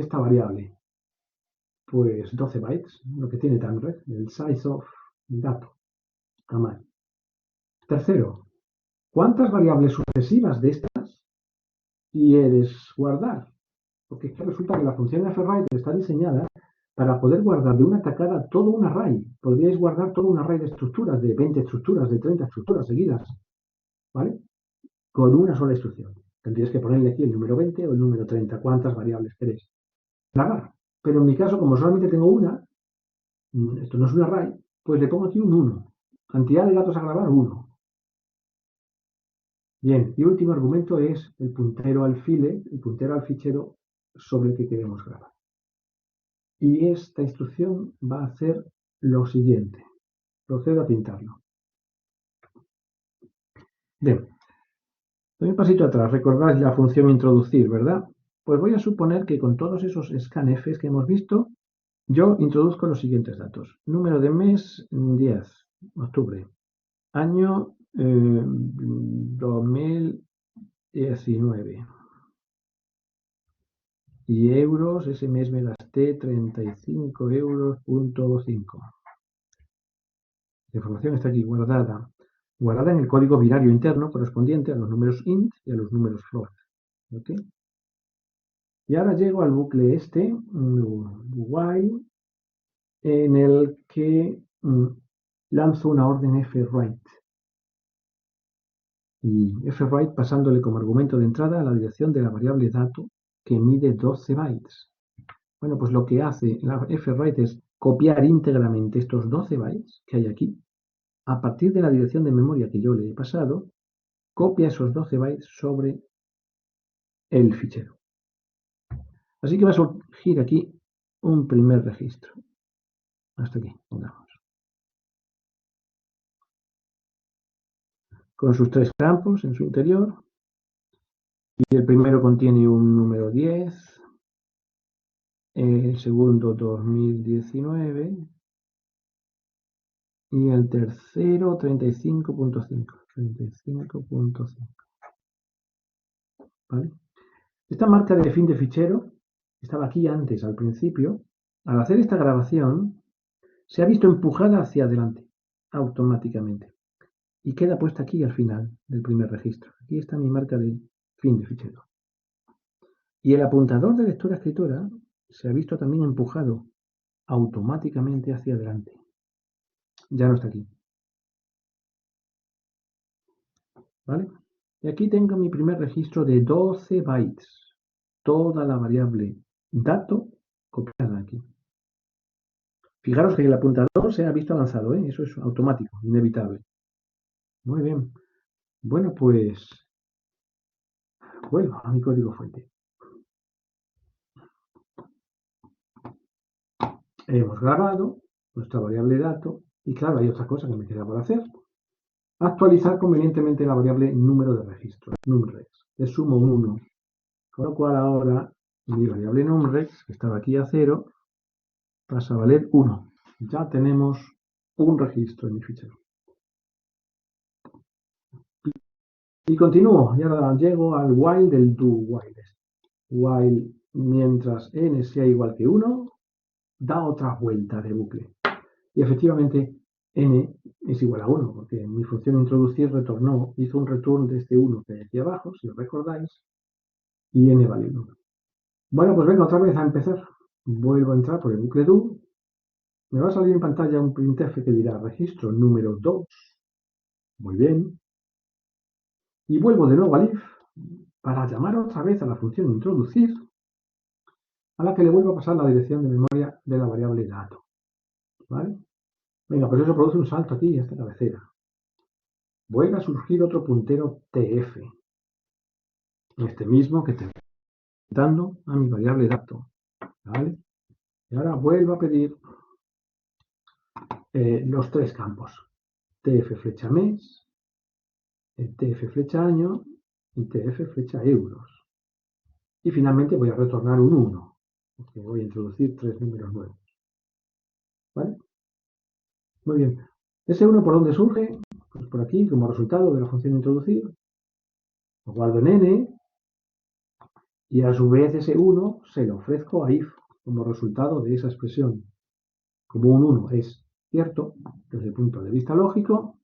esta variable. Pues 12 bytes, lo que tiene TimeRed, el size of dato, tamaño. Tercero, ¿cuántas variables sucesivas de estas quieres guardar? Porque es que resulta que la función fwrite está diseñada para poder guardar de una tacada todo un array. Podríais guardar todo un array de estructuras, de 20 estructuras, de 30 estructuras seguidas, ¿vale? Con una sola instrucción. Tendríais que ponerle aquí el número 20 o el número 30, cuántas variables queréis grabar. Pero en mi caso, como solamente tengo una, esto no es un array, Pues le pongo aquí un 1. Cantidad de datos a grabar, 1. Bien, y último argumento es el puntero al file, el puntero al fichero sobre el que queremos grabar. Y esta instrucción va a hacer lo siguiente. Procedo a pintarlo. Bien, doy un pasito atrás. Recordáis la función introducir, ¿verdad? Pues voy a suponer que con todos esos scanfs que hemos visto, yo introduzco los siguientes datos. Número de mes, 10, octubre. Año 2019. Y euros, ese mes me gasté 35 euros.5. La información está aquí guardada en el código binario interno correspondiente a los números int y a los números float. ¿Okay? Y ahora llego al bucle este, while, en el que lanzo una orden fwrite. Y fwrite pasándole como argumento de entrada a la dirección de la variable dato que mide 12 bytes. Bueno, pues lo que hace la fwrite es copiar íntegramente estos 12 bytes que hay aquí. A partir de la dirección de memoria que yo le he pasado, copia esos 12 bytes sobre el fichero. Así que va a surgir aquí un primer registro. Hasta aquí, pongamos. Con sus 3 campos en su interior. Y el primero contiene un número 10. El segundo 2019. Y el tercero 35.5. 35.5. ¿Vale? Esta marca de fin de fichero estaba aquí antes, al principio. Al hacer esta grabación, se ha visto empujada hacia adelante, automáticamente. Y queda puesta aquí al final del primer registro. Aquí está mi marca de fin de fichero. Y el apuntador de lectora-escritora se ha visto también empujado automáticamente hacia adelante. Ya no está aquí. ¿Vale? Y aquí tengo mi primer registro de 12 bytes. Toda la variable dato copiada aquí. Fijaros que el apuntador se ha visto avanzado, ¿eh? Eso es automático, inevitable. Muy bien. Bueno, pues vuelvo a mi código fuente. Hemos grabado nuestra variable dato y claro, hay otra cosa que me queda por hacer. Actualizar convenientemente la variable número de registro, numrex. Le sumo un 1. Con lo cual ahora mi variable numrex, que estaba aquí a 0, pasa a valer 1. Ya tenemos un registro en mi fichero. Y continúo, y ahora llego al while del do while. While mientras n sea igual que 1, da otra vuelta de bucle. Y efectivamente n es igual a 1, porque mi función introducir retornó, hizo un return de este 1 que hay aquí abajo, si os recordáis, y n vale 1. Bueno, pues venga, otra vez a empezar. Vuelvo a entrar por el bucle do. Me va a salir en pantalla un printf que dirá registro número 2. Muy bien. Y vuelvo de nuevo al if para llamar otra vez a la función introducir, a la que le vuelvo a pasar la dirección de memoria de la variable dato. ¿Vale? Venga, pues eso produce un salto aquí a esta cabecera. Vuelve a surgir otro puntero tf. Este mismo que te dando a mi variable dato. ¿Vale? Y ahora vuelvo a pedir los 3 campos. tf flecha mes, tf flecha año y tf flecha euros. Y finalmente voy a retornar un 1, porque voy a introducir 3 números nuevos. ¿Vale? Muy bien. ¿Ese 1 por dónde surge? Pues por aquí, como resultado de la función introducir. Lo guardo en n y a su vez ese 1 se lo ofrezco a if como resultado de esa expresión. Como un 1 es cierto desde el punto de vista lógico,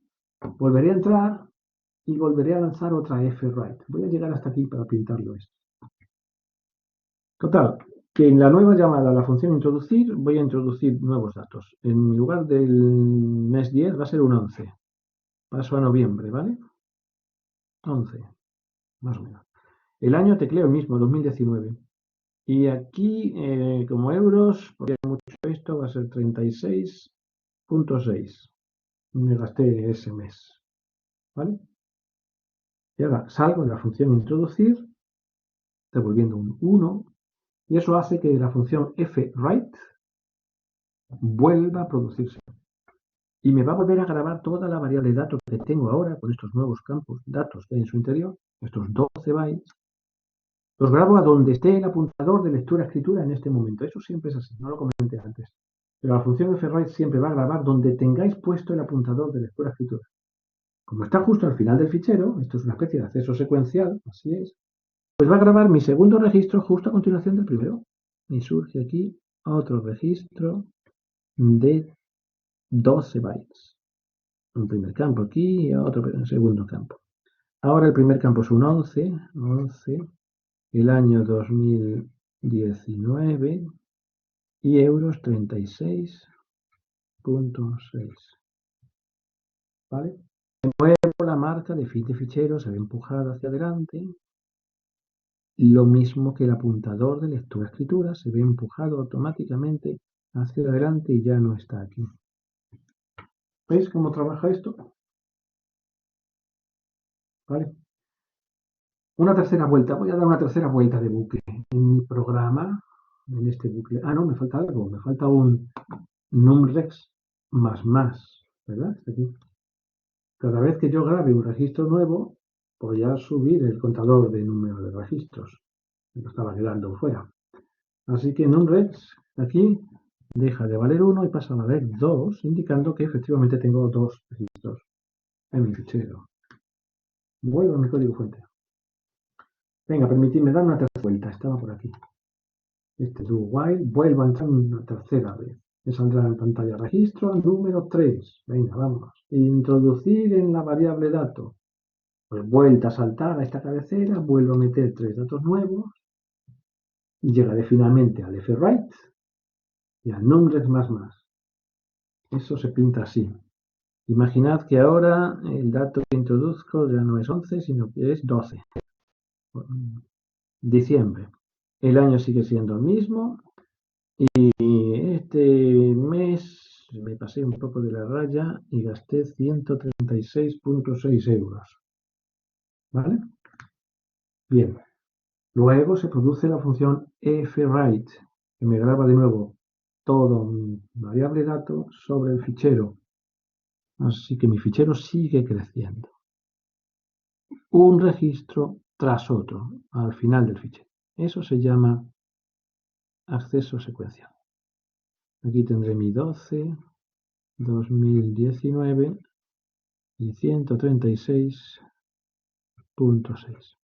volveré a entrar y volveré a lanzar otra fwrite. Voy a llegar hasta aquí para pintarlo esto. Total, que en la nueva llamada a la función introducir voy a introducir nuevos datos. En lugar del mes 10 va a ser un 11. Paso a noviembre, ¿vale? 11, más o menos. El año tecleo mismo, 2019. Y aquí, como euros, porque mucho esto va a ser 36 36.6 me gasté ese mes, ¿vale? Y ahora salgo de la función introducir, devolviendo un 1, y eso hace que la función fWrite vuelva a producirse. Y me va a volver a grabar toda la variable datos que tengo ahora con estos nuevos campos datos que hay en su interior, estos 12 bytes. Los grabo a donde esté el apuntador de lectura-escritura en este momento. Eso siempre es así, no lo comenté antes. Pero la función fWrite siempre va a grabar donde tengáis puesto el apuntador de lectura-escritura. Como está justo al final del fichero, esto es una especie de acceso secuencial, así es, pues va a grabar mi segundo registro justo a continuación del primero. Y surge aquí otro registro de 12 bytes. Un primer campo aquí y otro segundo campo. Ahora el primer campo es un 11, el año 2019 y euros 36.6. ¿Vale? De nuevo la marca de fin de fichero se ve empujada hacia adelante. Lo mismo que el apuntador de lectura-escritura se ve empujado automáticamente hacia adelante y ya no está aquí. ¿Veis cómo trabaja esto? ¿Vale? Una tercera vuelta, voy a dar una tercera vuelta de bucle en mi programa, en este bucle. Ah, no, me falta algo, me falta un numrex más, ¿verdad? Está aquí. Cada vez que yo grabe un registro nuevo, voy a subir el contador de número de registros. Me lo estaba quedando fuera. Así que numrex aquí deja de valer 1 y pasa a valer 2, indicando que efectivamente tengo 2 registros en mi fichero. Vuelvo a mi código fuente. Venga, permitidme dar una tercera vuelta. Estaba por aquí. Este do while. Vuelvo a entrar una tercera vez. Me saldrá en pantalla registro número 3. Venga, vamos. Introducir en la variable dato. Pues vuelta a saltar a esta cabecera. Vuelvo a meter 3 datos nuevos. Y llegaré finalmente al fWrite y al numrex más. Eso se pinta así. Imaginad que ahora el dato que introduzco ya no es 11, sino que es 12. Diciembre. El año sigue siendo el mismo y este mes me pasé un poco de la raya y gasté 136.6 euros. ¿Vale? Bien. Luego se produce la función fWrite, que me graba de nuevo todo mi variable dato sobre el fichero. Así que mi fichero sigue creciendo. Un registro tras otro al final del fichero. Eso se llama acceso secuencial. Aquí tendré mi 12, 2019 y 136.6.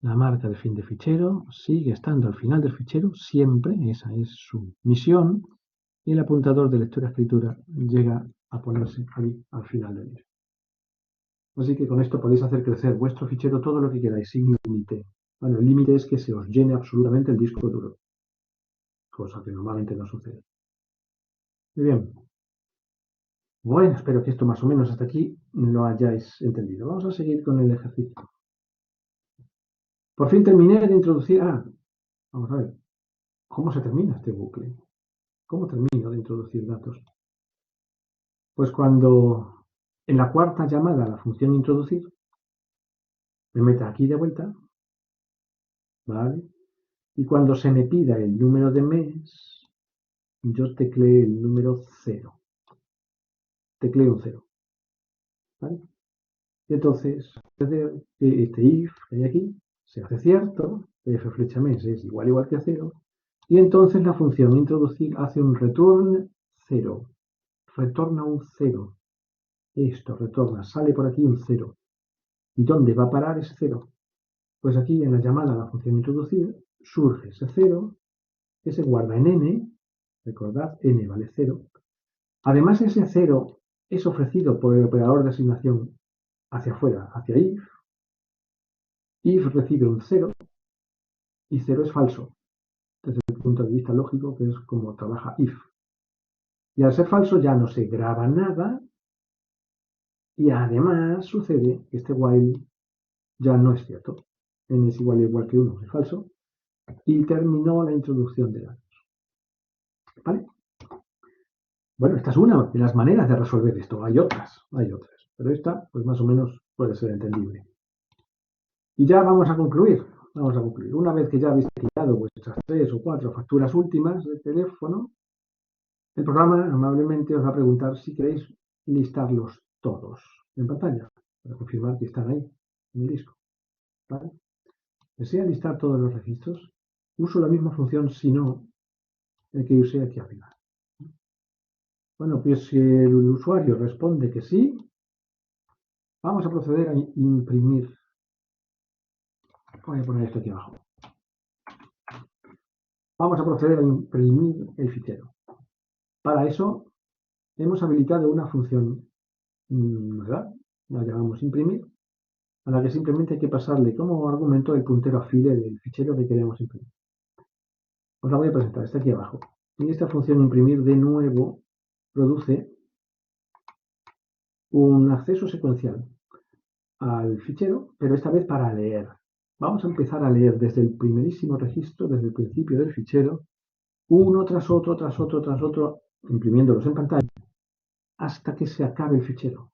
La marca de fin de fichero sigue estando al final del fichero siempre, esa es su misión, y el apuntador de lectura-escritura llega a ponerse ahí al final del mismo. Así que con esto podéis hacer crecer vuestro fichero todo lo que queráis, sin límite. Bueno, el límite es que se os llene absolutamente el disco duro, cosa que normalmente no sucede. Muy bien. Bueno, espero que esto más o menos hasta aquí lo hayáis entendido. Vamos a seguir con el ejercicio. Por fin terminé de introducir... vamos a ver. ¿Cómo se termina este bucle? ¿Cómo termino de introducir datos? Pues cuando en la cuarta llamada a la función introducir, me meta aquí de vuelta, ¿vale? Y cuando se me pida el número de mes, yo tecleé el número 0. Tecleé un 0. ¿Vale? Y entonces, este if que hay aquí se hace cierto, f mes es igual que a 0, y entonces la función introducir hace un return 0. Retorna un 0. Esto retorna, sale por aquí un 0. ¿Y dónde va a parar ese 0? Pues aquí en la llamada a la función introducir surge ese 0 que se guarda en n, recordad, n vale 0. Además ese 0 es ofrecido por el operador de asignación hacia afuera, hacia if. If recibe un 0 y 0 es falso, desde el punto de vista lógico, que es como trabaja if. Y al ser falso ya no se graba nada y además sucede que este while ya no es cierto. N es igual que 1, es falso. Y terminó la introducción de datos. ¿Vale? Bueno, esta es una de las maneras de resolver esto. Hay otras. Pero esta, pues más o menos puede ser entendible. Y ya vamos a concluir. Una vez que ya habéis tirado vuestras 3 o 4 facturas últimas de teléfono, el programa amablemente os va a preguntar si queréis listarlos todos en pantalla, para confirmar que están ahí, en el disco. ¿Vale? ¿Desea listar todos los registros? Uso la misma función si no, el que usé aquí arriba. Bueno, pues si el usuario responde que sí, vamos a proceder a imprimir. Voy a poner esto aquí abajo. Vamos a proceder a imprimir el fichero. Para eso hemos habilitado una función, ¿verdad? La llamamos imprimir, a la que simplemente hay que pasarle como argumento el puntero a file del fichero que queremos imprimir. Os la voy a presentar, está aquí abajo. Y esta función imprimir de nuevo produce un acceso secuencial al fichero, pero esta vez para leer. Vamos a empezar a leer desde el primerísimo registro, desde el principio del fichero, uno tras otro, tras otro, tras otro, imprimiéndolos en pantalla, hasta que se acabe el fichero.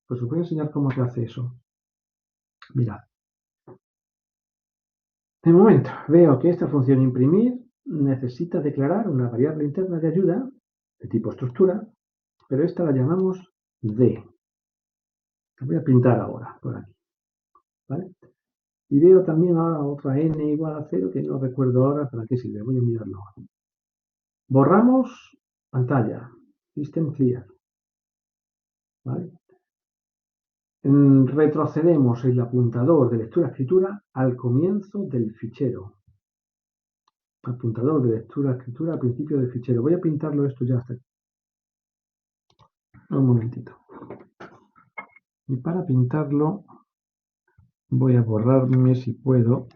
Pues os voy a enseñar cómo se hace eso. Mirad. De momento, veo que esta función imprimir necesita declarar una variable interna de ayuda de tipo estructura, pero esta la llamamos D. La voy a pintar ahora, por aquí. ¿Vale? Y veo también ahora otra n igual a 0, que no recuerdo ahora para qué sirve. Voy a mirarlo ahora. Borramos pantalla. System clear. ¿Vale? Retrocedemos el apuntador de lectura-escritura al comienzo del fichero. Apuntador de lectura-escritura al principio del fichero. Voy a pintarlo esto ya hasta aquí. Un momentito. Y para pintarlo voy a borrarme, si puedo,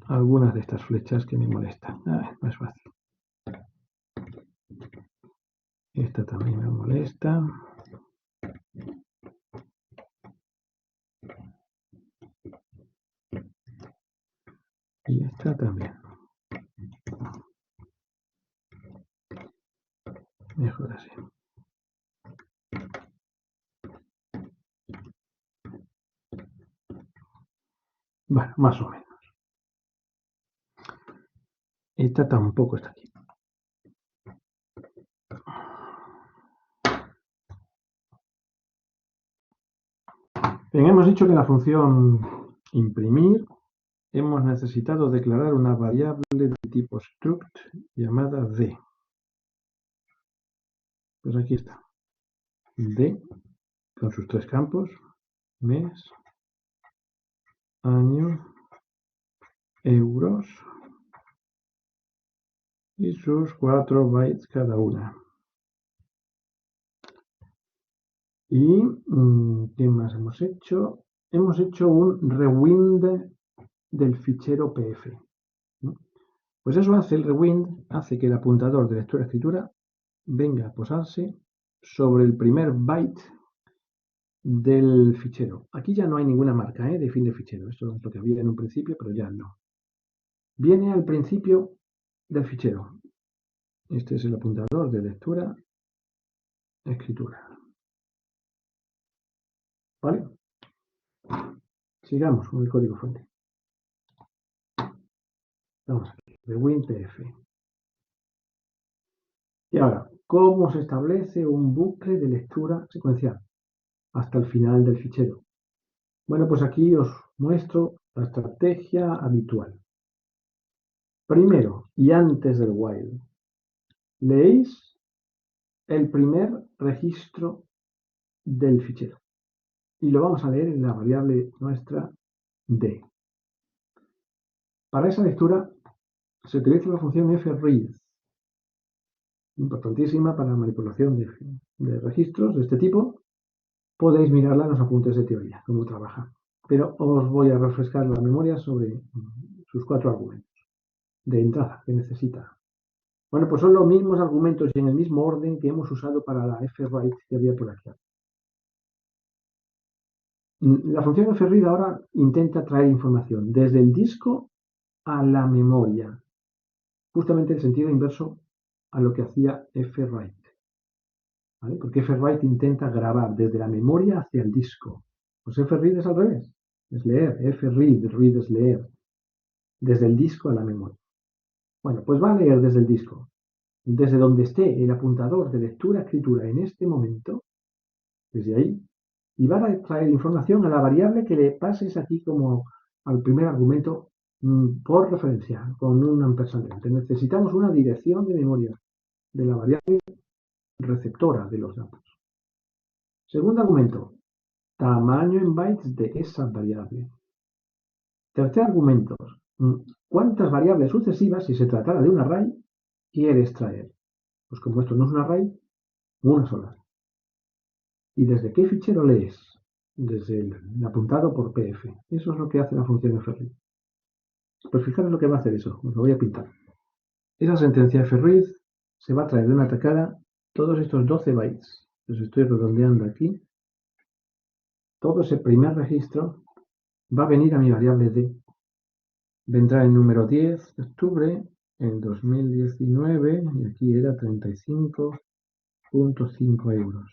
algunas de estas flechas que me molestan. Más fácil. Esta también me molesta. Y esta también. Mejor así. Bueno, más o menos. Esta tampoco está aquí. Bien, hemos dicho que la función imprimir hemos necesitado declarar una variable de tipo struct llamada D. Pues aquí está. D con sus 3 campos, mes, año, euros y sus 4 bytes cada una. ¿Y qué más hemos hecho? Hemos hecho un rewind del fichero pf. ¿No? Pues eso hace el rewind, hace que el apuntador de lectura-escritura venga a posarse sobre el primer byte del fichero. Aquí ya no hay ninguna marca de fin de fichero. Esto es lo que había en un principio, pero ya no. Viene al principio del fichero. Este es el apuntador de lectura-escritura. ¿Vale? Sigamos con el código fuente. Vamos aquí, rewind pf. Y ahora, ¿cómo se establece un bucle de lectura secuencial hasta el final del fichero? Bueno, pues aquí os muestro la estrategia habitual. Primero, y antes del while, leéis el primer registro del fichero y lo vamos a leer en la variable nuestra D. Para esa lectura se utiliza la función fread, importantísima para la manipulación de registros de este tipo. Podéis mirarla en los apuntes de teoría, cómo trabaja. Pero os voy a refrescar la memoria sobre sus 4 argumentos de entrada que necesita. Bueno, pues son los mismos argumentos y en el mismo orden que hemos usado para la fwrite que había por aquí. La función fread ahora intenta traer información desde el disco a la memoria. Justamente el sentido inverso a lo que hacía fwrite, ¿vale? Porque fwrite intenta grabar desde la memoria hacia el disco. Pues fread es al revés, es leer. Read es leer, desde el disco a la memoria. Bueno, pues va a leer desde el disco, desde donde esté el apuntador de lectura-escritura en este momento, desde ahí, y va a traer información a la variable que le pases aquí como al primer argumento por referencia, con un ampersand. Necesitamos una dirección de memoria de la variable receptora de los datos. Segundo argumento, tamaño en bytes de esa variable. Tercer argumento, ¿cuántas variables sucesivas, si se tratara de un array, quieres traer? Pues como esto no es un array, una sola. ¿Y desde qué fichero lees? Desde el apuntado por pf. Eso es lo que hace la función fread. Pues fijaros lo que va a hacer eso, os lo voy a pintar. Esa sentencia fread se va a traer de una tacada todos estos 12 bytes. Los estoy redondeando aquí. Todo ese primer registro va a venir a mi variable d. Vendrá el número 10 de octubre en 2019 y aquí era 35,5 euros.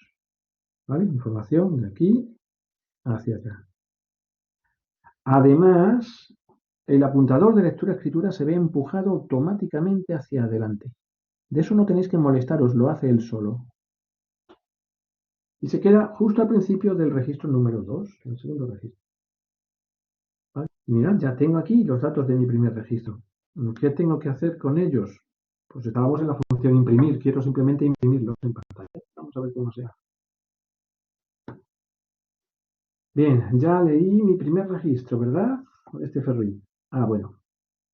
¿Vale? Información de aquí hacia acá. Además, el apuntador de lectura-escritura se ve empujado automáticamente hacia adelante. De eso no tenéis que molestaros, lo hace él solo. Y se queda justo al principio del registro número 2, el segundo registro. ¿Vale? Mirad, ya tengo aquí los datos de mi primer registro. ¿Qué tengo que hacer con ellos? Pues estábamos en la función imprimir. Quiero simplemente imprimirlos en pantalla. Vamos a ver cómo se hace. Bien, ya leí mi primer registro, ¿verdad? Este ferry. Bueno.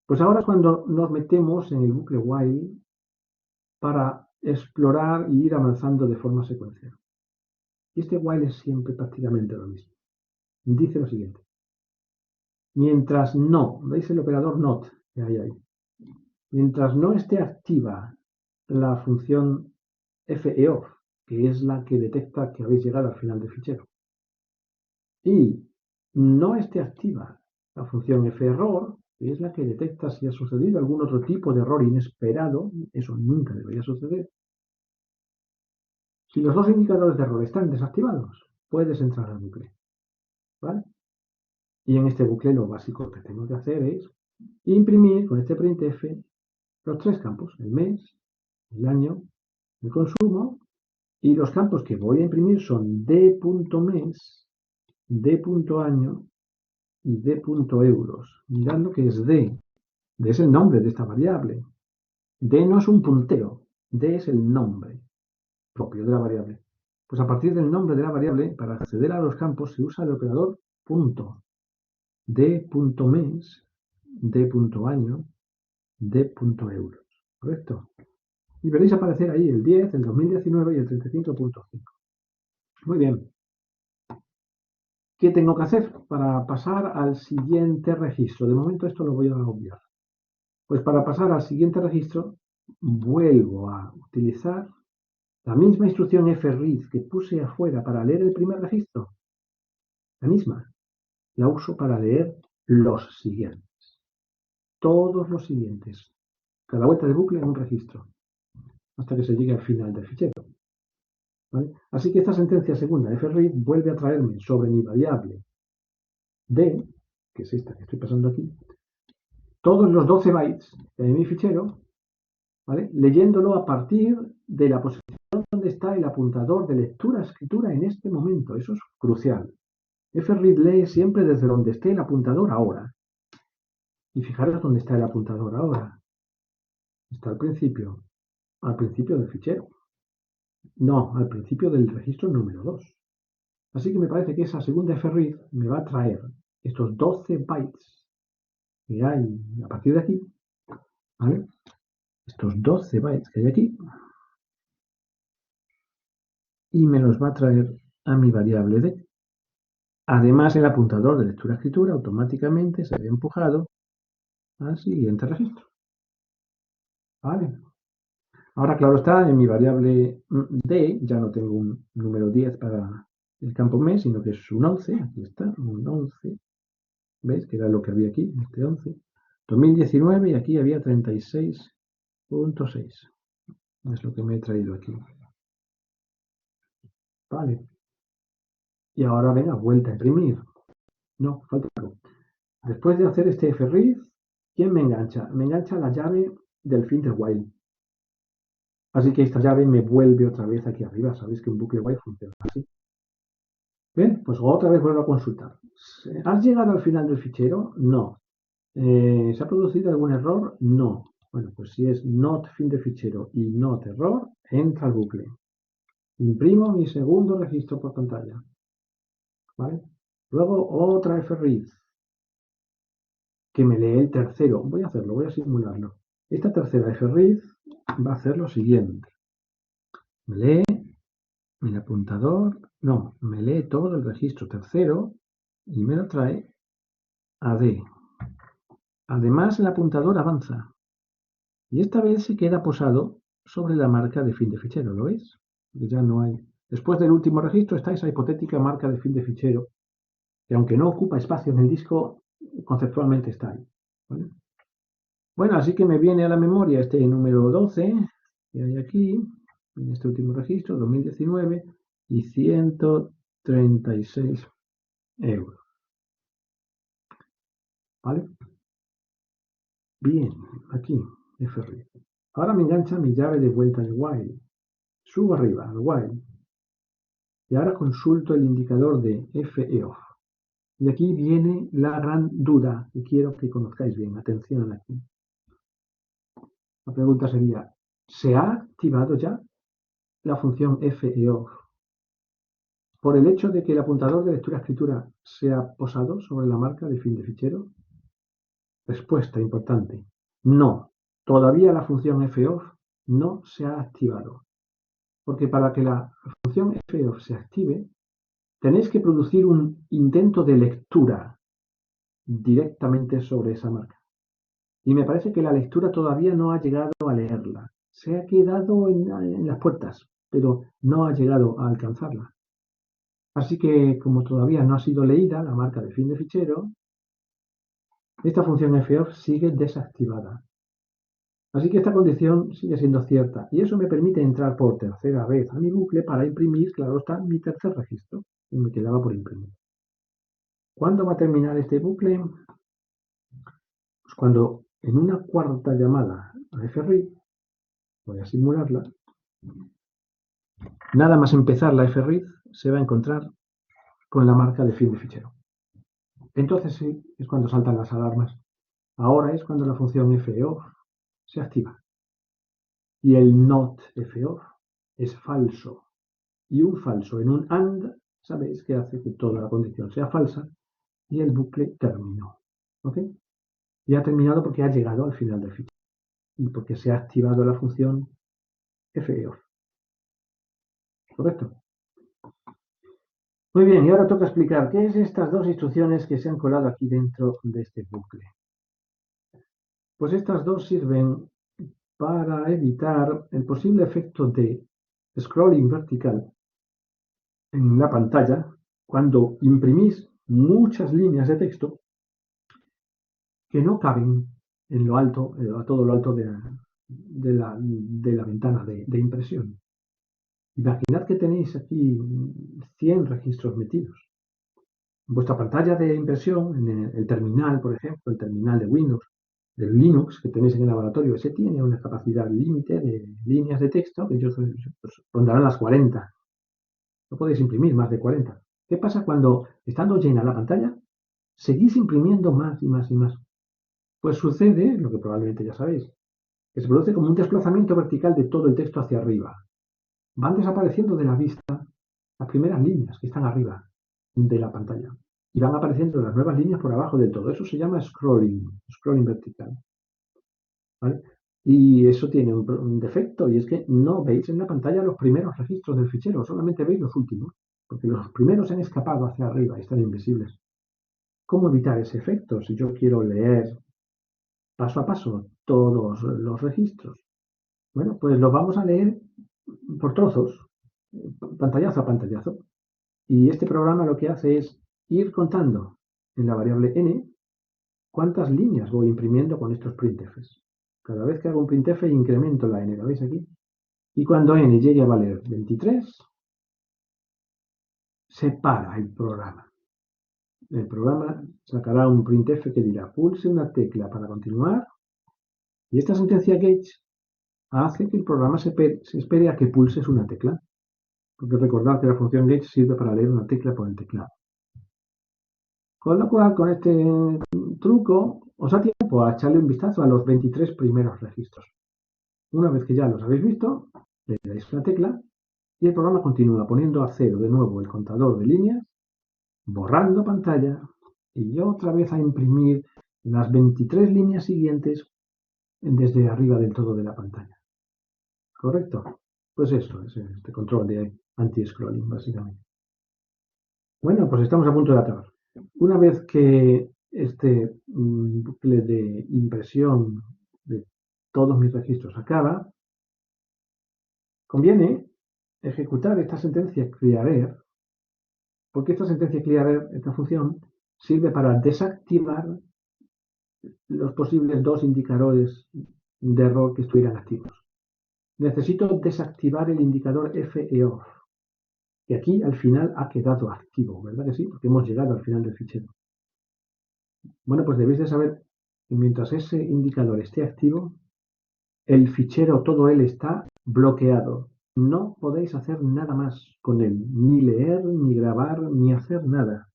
Pues ahora es cuando nos metemos en el bucle while para explorar y ir avanzando de forma secuencial. Y este while es siempre prácticamente lo mismo. Dice lo siguiente. Mientras no, ¿veis el operador not que hay ahí? Mientras no esté activa la función feof, que es la que detecta que habéis llegado al final del fichero, y no esté activa la función ferror, que es la que detecta si ha sucedido algún otro tipo de error inesperado, eso nunca debería suceder. Si los dos indicadores de error están desactivados, puedes entrar al bucle, ¿vale? Y en este bucle lo básico que tengo que hacer es imprimir con este printf los tres campos, el mes, el año, el consumo, y los campos que voy a imprimir son d.mes, d.año y d.euros. Mirad lo que es d. D es el nombre de esta variable. D no es un puntero, D es el nombre propio de la variable. Pues a partir del nombre de la variable, para acceder a los campos se usa el operador punto. D.mes, D.año, D.euros. ¿Correcto? Y veréis aparecer ahí el 10, el 2019 y el 35.5. Muy bien. ¿Qué tengo que hacer para pasar al siguiente registro? De momento esto lo voy a obviar. Pues para pasar al siguiente registro, vuelvo a utilizar la misma instrucción fread que puse afuera para leer el primer registro. La misma. La uso para leer los siguientes. Todos los siguientes. Cada vuelta de bucle en un registro. Hasta que se llegue al final del fichero. ¿Vale? Así que esta sentencia segunda, fread, vuelve a traerme sobre mi variable d, que es esta que estoy pasando aquí, todos los 12 bytes de mi fichero, ¿vale? Leyéndolo a partir de la posición donde está el apuntador de lectura-escritura en este momento. Eso es crucial. fread lee siempre desde donde esté el apuntador ahora. Y fijaros dónde está el apuntador ahora. Está al principio del fichero. No, al principio del registro número 2. Así que me parece que esa segunda fread me va a traer estos 12 bytes que hay a partir de aquí, ¿vale? Estos 12 bytes que hay aquí, y me los va a traer a mi variable d. Además, el apuntador de lectura-escritura automáticamente se ve empujado al siguiente registro. ¿Vale? Ahora, claro está, en mi variable d ya no tengo un número 10 para el campo mes, sino que es un 11. Aquí está, un 11. ¿Veis? Que era lo que había aquí, este 11. 2019 y aquí había 36.6. Es lo que me he traído aquí. Vale. Y ahora venga, vuelta a imprimir. No, falta algo. Después de hacer este ferriz, ¿quién me engancha? Me engancha la llave del fin del while. Así que esta llave me vuelve otra vez aquí arriba. Sabéis que un bucle while funciona así. Bien, pues otra vez vuelvo a consultar. ¿Has llegado al final del fichero? No. ¿Se ha producido algún error? No. Bueno, pues si es not fin de fichero y not error, entra al bucle. Imprimo mi segundo registro por pantalla. ¿Vale? Luego otra fread que me lee el tercero. Voy a hacerlo, voy a simularlo. Esta tercera fread va a hacer lo siguiente. Me lee el apuntador, no, me lee todo el registro tercero y me lo trae a D. Además, el apuntador avanza y esta vez se queda posado sobre la marca de fin de fichero, ¿lo veis? Ya no hay. Después del último registro está esa hipotética marca de fin de fichero que aunque no ocupa espacio en el disco, conceptualmente está ahí. ¿Vale? Bueno, así que me viene a la memoria este número 12 que hay aquí, en este último registro, 2019, y 136 euros. ¿Vale? Bien, aquí, FR. Ahora me engancha mi llave de vuelta al while. Subo arriba al while. Y ahora consulto el indicador de FEOF. Y aquí viene la gran duda que quiero que conozcáis bien. Atención aquí. La pregunta sería, ¿se ha activado ya la función FEOF por el hecho de que el apuntador de lectura-escritura sea posado sobre la marca de fin de fichero? Respuesta importante. No. Todavía la función FEOF no se ha activado. Porque para que la función FEOF se active, tenéis que producir un intento de lectura directamente sobre esa marca. Y me parece que la lectura todavía no ha llegado a leerla. Se ha quedado en las puertas, pero no ha llegado a alcanzarla. Así que, como todavía no ha sido leída la marca de fin de fichero, esta función FEOF sigue desactivada. Así que esta condición sigue siendo cierta y eso me permite entrar por tercera vez a mi bucle para imprimir, claro está, mi tercer registro que me quedaba por imprimir. ¿Cuándo va a terminar este bucle? Pues cuando en una cuarta llamada a FRID, voy a simularla, nada más empezar la FRID se va a encontrar con la marca de fin de fichero. Entonces sí, es cuando saltan las alarmas. Ahora es cuando la función FEOF se activa. Y el not FEOF es falso. Y un falso en un AND, sabéis que hace que toda la condición sea falsa y el bucle terminó. ¿Ok? Y ha terminado porque ha llegado al final del fichero y porque se ha activado la función FEOF. ¿Correcto? Muy bien, y ahora toca explicar qué es estas dos instrucciones que se han colado aquí dentro de este bucle. Pues estas dos sirven para evitar el posible efecto de scrolling vertical en la pantalla cuando imprimís muchas líneas de texto que no caben en lo alto, a todo lo alto de la ventana de impresión. Imaginad que tenéis aquí 100 registros metidos. En vuestra pantalla de impresión, en el terminal, por ejemplo, el terminal de Windows, del Linux que tenéis en el laboratorio, ese tiene una capacidad límite de líneas de texto que ellos rondarán las 40. No podéis imprimir más de 40. ¿Qué pasa cuando, estando llena la pantalla, seguís imprimiendo más y más y más? Pues sucede, lo que probablemente ya sabéis, que se produce como un desplazamiento vertical de todo el texto hacia arriba. Van desapareciendo de la vista las primeras líneas que están arriba de la pantalla y van apareciendo las nuevas líneas por abajo del todo. Eso se llama scrolling vertical. ¿Vale? Y eso tiene un defecto y es que no veis en la pantalla los primeros registros del fichero, solamente veis los últimos, porque los primeros se han escapado hacia arriba y están invisibles. ¿Cómo evitar ese efecto si yo quiero leer paso a paso todos los registros? Bueno, pues los vamos a leer por trozos, pantallazo a pantallazo. Y este programa lo que hace es ir contando en la variable n cuántas líneas voy imprimiendo con estos printfs. Cada vez que hago un printf incremento la n, ¿lo veis aquí? Y cuando n llegue a valer 23, se para el programa. El programa sacará un printf que dirá pulse una tecla para continuar, y esta sentencia Gauge hace que el programa se espere a que pulses una tecla, porque recordad que la función Gauge sirve para leer una tecla por el teclado. Con lo cual, con este truco, os da tiempo a echarle un vistazo a los 23 primeros registros. Una vez que ya los habéis visto, le dais una tecla y el programa continúa poniendo a cero de nuevo el contador de líneas, borrando pantalla y otra vez a imprimir las 23 líneas siguientes desde arriba del todo de la pantalla. ¿Correcto? Pues eso es este control de anti-scrolling, básicamente. Bueno, pues estamos a punto de acabar. Una vez que este bucle de impresión de todos mis registros acaba, conviene ejecutar esta sentencia clearER, porque esta sentencia clearER, esta función, sirve para desactivar los posibles dos indicadores de error que estuvieran activos. Necesito desactivar el indicador FEOF, que aquí al final ha quedado activo, ¿verdad que sí? Porque hemos llegado al final del fichero. Bueno, pues debéis de saber que mientras ese indicador esté activo, el fichero, todo él está bloqueado. No podéis hacer nada más con él, ni leer, ni grabar, ni hacer nada.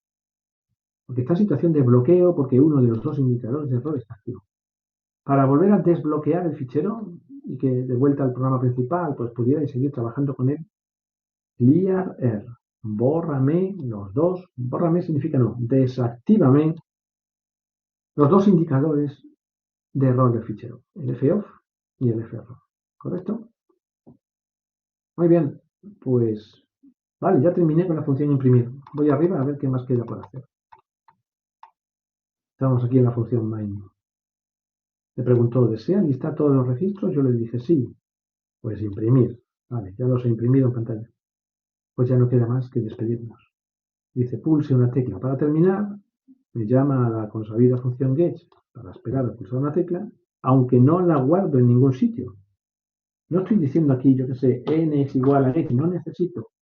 Porque está en situación de bloqueo porque uno de los dos indicadores de error está activo. Para volver a desbloquear el fichero y que de vuelta al programa principal pues pudierais seguir trabajando con él, clearER, bórrame los dos, bórrame significa no, desactívame los dos indicadores de error del fichero, el FOF y el FERROR, ¿correcto? Muy bien, pues vale, ya terminé con la función imprimir. Voy arriba a ver qué más queda por hacer. Estamos aquí en la función main. Me preguntó, ¿desea listar todos los registros? Yo le dije sí. Pues imprimir. Vale, ya los he imprimido en pantalla. Pues ya no queda más que despedirnos. Dice, pulse una tecla para terminar. Me llama a la consabida función Gauge para esperar a pulsar una tecla, aunque no la guardo en ningún sitio. No estoy diciendo aquí, yo que sé, n es igual a x. No necesito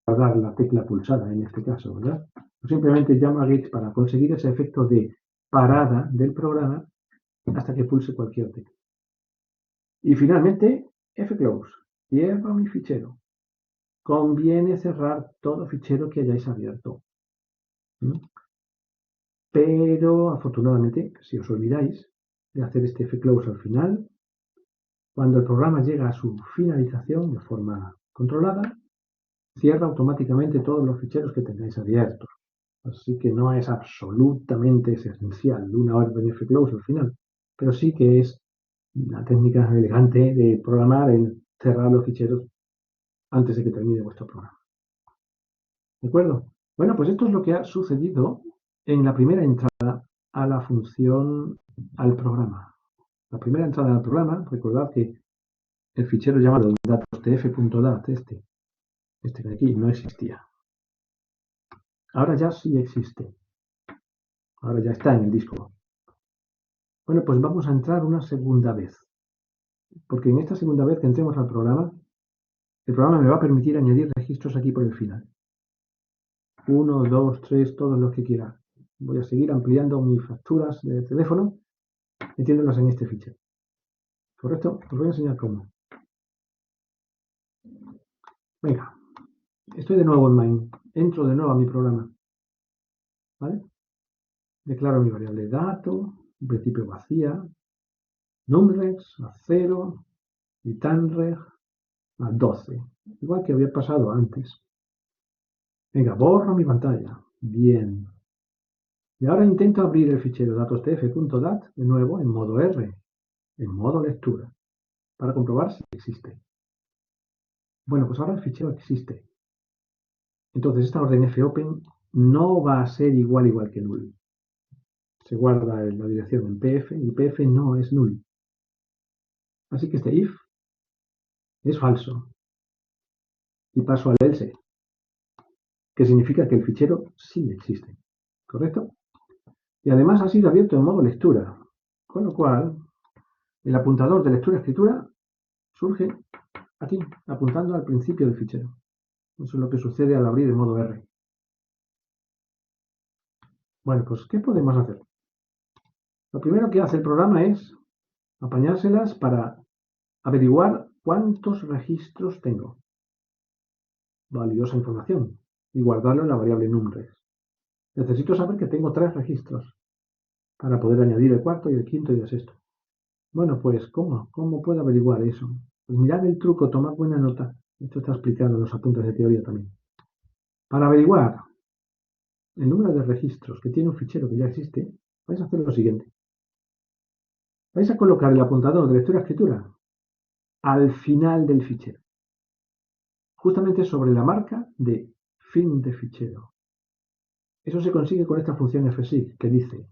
guardar la tecla pulsada en este caso, ¿verdad? Yo simplemente llamo a Gauge para conseguir ese efecto de parada del programa hasta que pulse cualquier tecla. Y finalmente, fclose. Cierro mi fichero. Conviene cerrar todo fichero que hayáis abierto. Pero, afortunadamente, si os olvidáis de hacer este fclose al final, cuando el programa llega a su finalización de forma controlada, cierra automáticamente todos los ficheros que tengáis abiertos. Así que no es absolutamente esencial una orden fclose al final, pero sí que es una técnica elegante de programar en cerrar los ficheros antes de que termine vuestro programa. ¿De acuerdo? Bueno, pues esto es lo que ha sucedido en la primera entrada a la función al programa. La primera entrada al programa, recordad que el fichero llamado datostf.dat, este de aquí, no existía. Ahora ya sí existe. Ahora ya está en el disco. Bueno, pues vamos a entrar una segunda vez. Porque en esta segunda vez que entremos al programa, el programa me va a permitir añadir registros aquí por el final. 1, 2, 3, todos los que quiera. Voy a seguir ampliando mis facturas de teléfono, metiéndolas en este fichero. ¿Correcto? Os voy a enseñar cómo. Venga, estoy de nuevo en main. Entro de nuevo a mi programa. ¿Vale? Declaro mi variable dato, en principio vacía, numrex a 0 y tanreg a 12. Igual que había pasado antes. Venga, borro mi pantalla. Bien. Y ahora intento abrir el fichero datostf.dat de nuevo en modo R, en modo lectura, para comprobar si existe. Bueno, pues ahora el fichero existe. Entonces esta orden fopen no va a ser igual que null. Se guarda en la dirección en pf y pf no es null. Así que este if es falso. Y paso al else, que significa que el fichero sí existe. ¿Correcto? Y además ha sido abierto en modo lectura. Con lo cual, el apuntador de lectura-escritura surge aquí, apuntando al principio del fichero. Eso es lo que sucede al abrir en modo R. Bueno, pues, ¿qué podemos hacer? Lo primero que hace el programa es apañárselas para averiguar cuántos registros tengo. Valiosa información. Y guardarlo en la variable numRegs. Necesito saber que tengo 3 registros para poder añadir el cuarto y el quinto y el sexto. Bueno, pues, ¿cómo? ¿Cómo puedo averiguar eso? Pues mirad el truco, tomad buena nota. Esto está explicado en los apuntes de teoría también. Para averiguar el número de registros que tiene un fichero que ya existe, vais a hacer lo siguiente. Vais a colocar el apuntador de lectura-escritura al final del fichero, justamente sobre la marca de fin de fichero. Eso se consigue con esta función fsig que dice,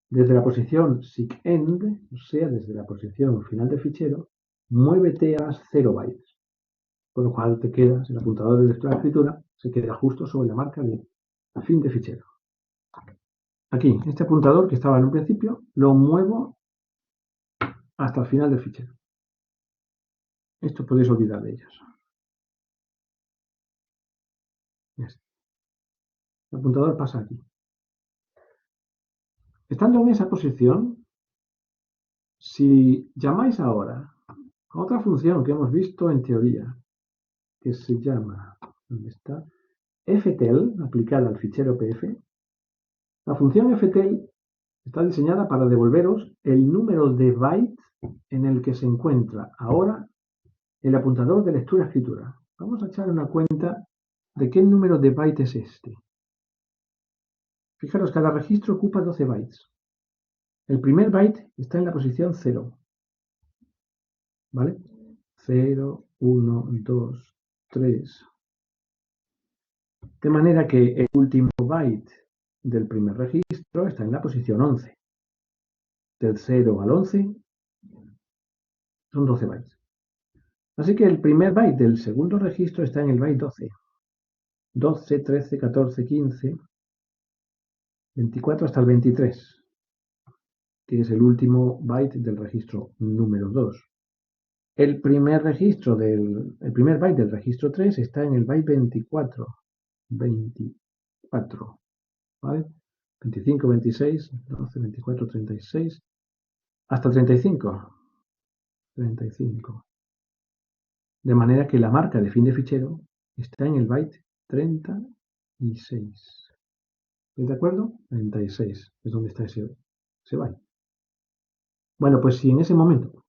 desde la posición sigend, o sea, desde la posición final del fichero, muévete a 0 bytes. Con lo cual te quedas, el apuntador de lectura-escritura se queda justo sobre la marca de fin de fichero. Aquí, este apuntador que estaba en un principio, lo muevo hasta el final del fichero. Esto podéis olvidar de ellos. El apuntador pasa aquí. Estando en esa posición, si llamáis ahora a otra función que hemos visto en teoría, que se llama, ¿dónde está? ftel, aplicada al fichero pf, la función ftel está diseñada para devolveros el número de bytes en el que se encuentra ahora el apuntador de lectura-escritura. Vamos a echar una cuenta de qué número de bytes es este. Fijaros, cada registro ocupa 12 bytes. El primer byte está en la posición 0. ¿Vale? 0, 1, 2, 3. De manera que el último byte del primer registro está en la posición 11. Del 0 al 11 son 12 bytes. Así que el primer byte del segundo registro está en el byte 12. 12, 13, 14, 15, 24 hasta el 23, que es el último byte del registro número 2. El primer byte del registro 3 está en el byte 24. 24, ¿vale? 25, 26, 12, 24, 36, hasta 35. 35. De manera que la marca de fin de fichero está en el byte 36. ¿De acuerdo? 36 es donde está ese byte. Bueno, pues si en ese momento,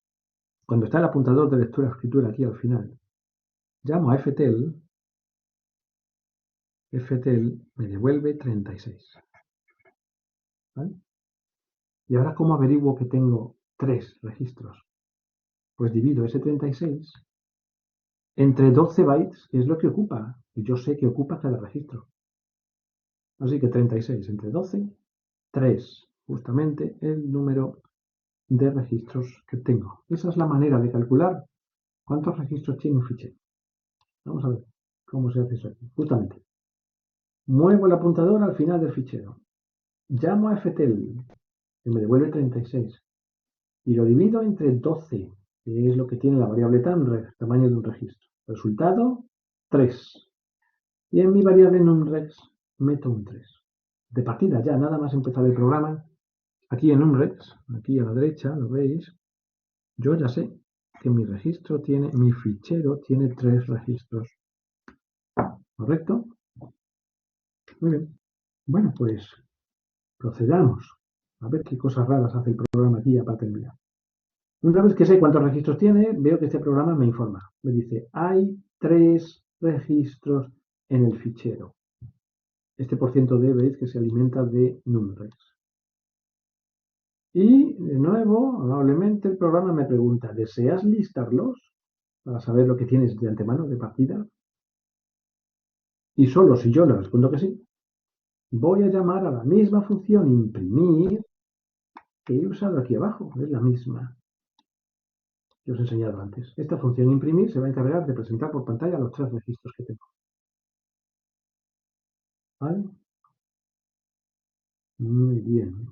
cuando está el apuntador de lectura-escritura aquí al final, llamo a ftel me devuelve 36. ¿Vale? ¿Y ahora cómo averiguo que tengo 3 registros? Pues divido ese 36 entre 12 bytes, que es lo que ocupa. Y yo sé que ocupa cada registro. Así que 36 entre 12, 3, justamente el número de registros que tengo. Esa es la manera de calcular cuántos registros tiene un fichero. Vamos a ver cómo se hace eso aquí. Justamente. Muevo el apuntador al final del fichero. Llamo a ftel, que me devuelve 36. Y lo divido entre 12, que es lo que tiene la variable tamreg, tamaño de un registro. Resultado, 3. Y en mi variable numregs meto un 3. De partida ya, nada más empezar el programa, aquí en numregs, aquí a la derecha, lo veis, yo ya sé que mi fichero tiene 3 registros. ¿Correcto? Muy bien. Bueno, pues procedamos a ver qué cosas raras hace el programa aquí ya para terminar. Una vez que sé cuántos registros tiene, veo que este programa me informa. Me dice, hay 3 registros en el fichero. Este %d veis que se alimenta de numregs. Y de nuevo, amablemente, el programa me pregunta, ¿deseas listarlos para saber lo que tienes de antemano de partida? Y solo si yo le respondo que sí, voy a llamar a la misma función imprimir que he usado aquí abajo. Es la misma que os he enseñado antes. Esta función imprimir se va a encargar de presentar por pantalla los 3 registros que tengo. ¿Vale? Muy bien.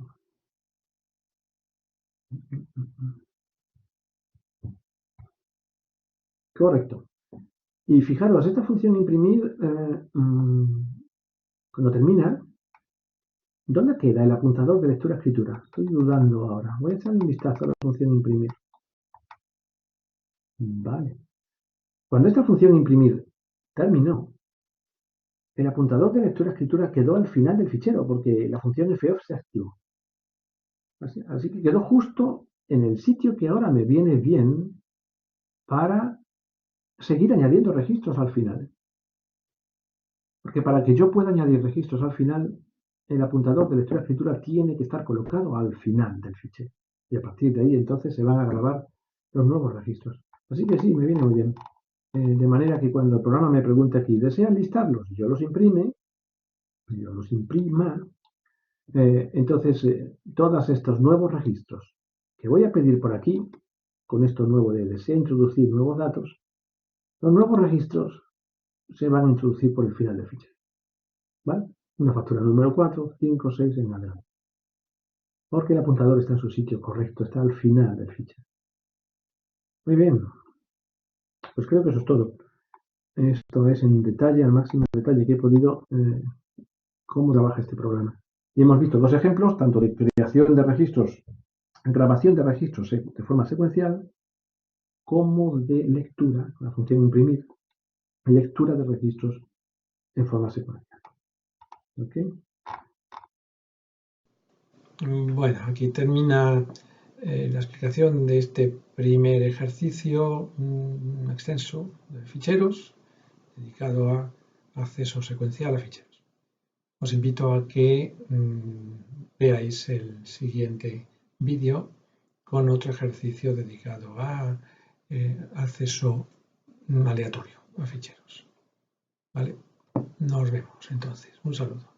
Correcto. Y fijaros, esta función imprimir, cuando termina, ¿dónde queda el apuntador de lectura-escritura? Estoy dudando ahora. Voy a echarle un vistazo a la función imprimir. Vale. Cuando esta función imprimir terminó, el apuntador de lectura-escritura quedó al final del fichero, porque la función foff se activó. Así que quedó justo en el sitio que ahora me viene bien para seguir añadiendo registros al final. Porque para que yo pueda añadir registros al final, el apuntador de lectura-escritura tiene que estar colocado al final del fichero. Y a partir de ahí entonces se van a grabar los nuevos registros. Así que sí, me viene muy bien. De manera que cuando el programa me pregunte aquí, ¿desean listarlos? Yo los imprima, entonces todos estos nuevos registros que voy a pedir por aquí, con esto nuevo de desea introducir nuevos datos, los nuevos registros se van a introducir por el final del fichero. ¿Vale? Una factura número 4, 5, 6 en adelante. Porque el apuntador está en su sitio correcto, está al final del fichero. Muy bien. Pues creo que eso es todo. Esto es en detalle, al máximo detalle que he podido, cómo trabaja este programa. Y hemos visto dos ejemplos, tanto de creación de registros, grabación de registros de forma secuencial, como de lectura, la función imprimir, lectura de registros en forma secuencial. ¿Ok? Bueno, aquí termina la explicación de este primer ejercicio extenso de ficheros dedicado a acceso secuencial a ficheros. Os invito a que veáis el siguiente vídeo con otro ejercicio dedicado a acceso aleatorio a ficheros. ¿Vale? Nos vemos entonces. Un saludo.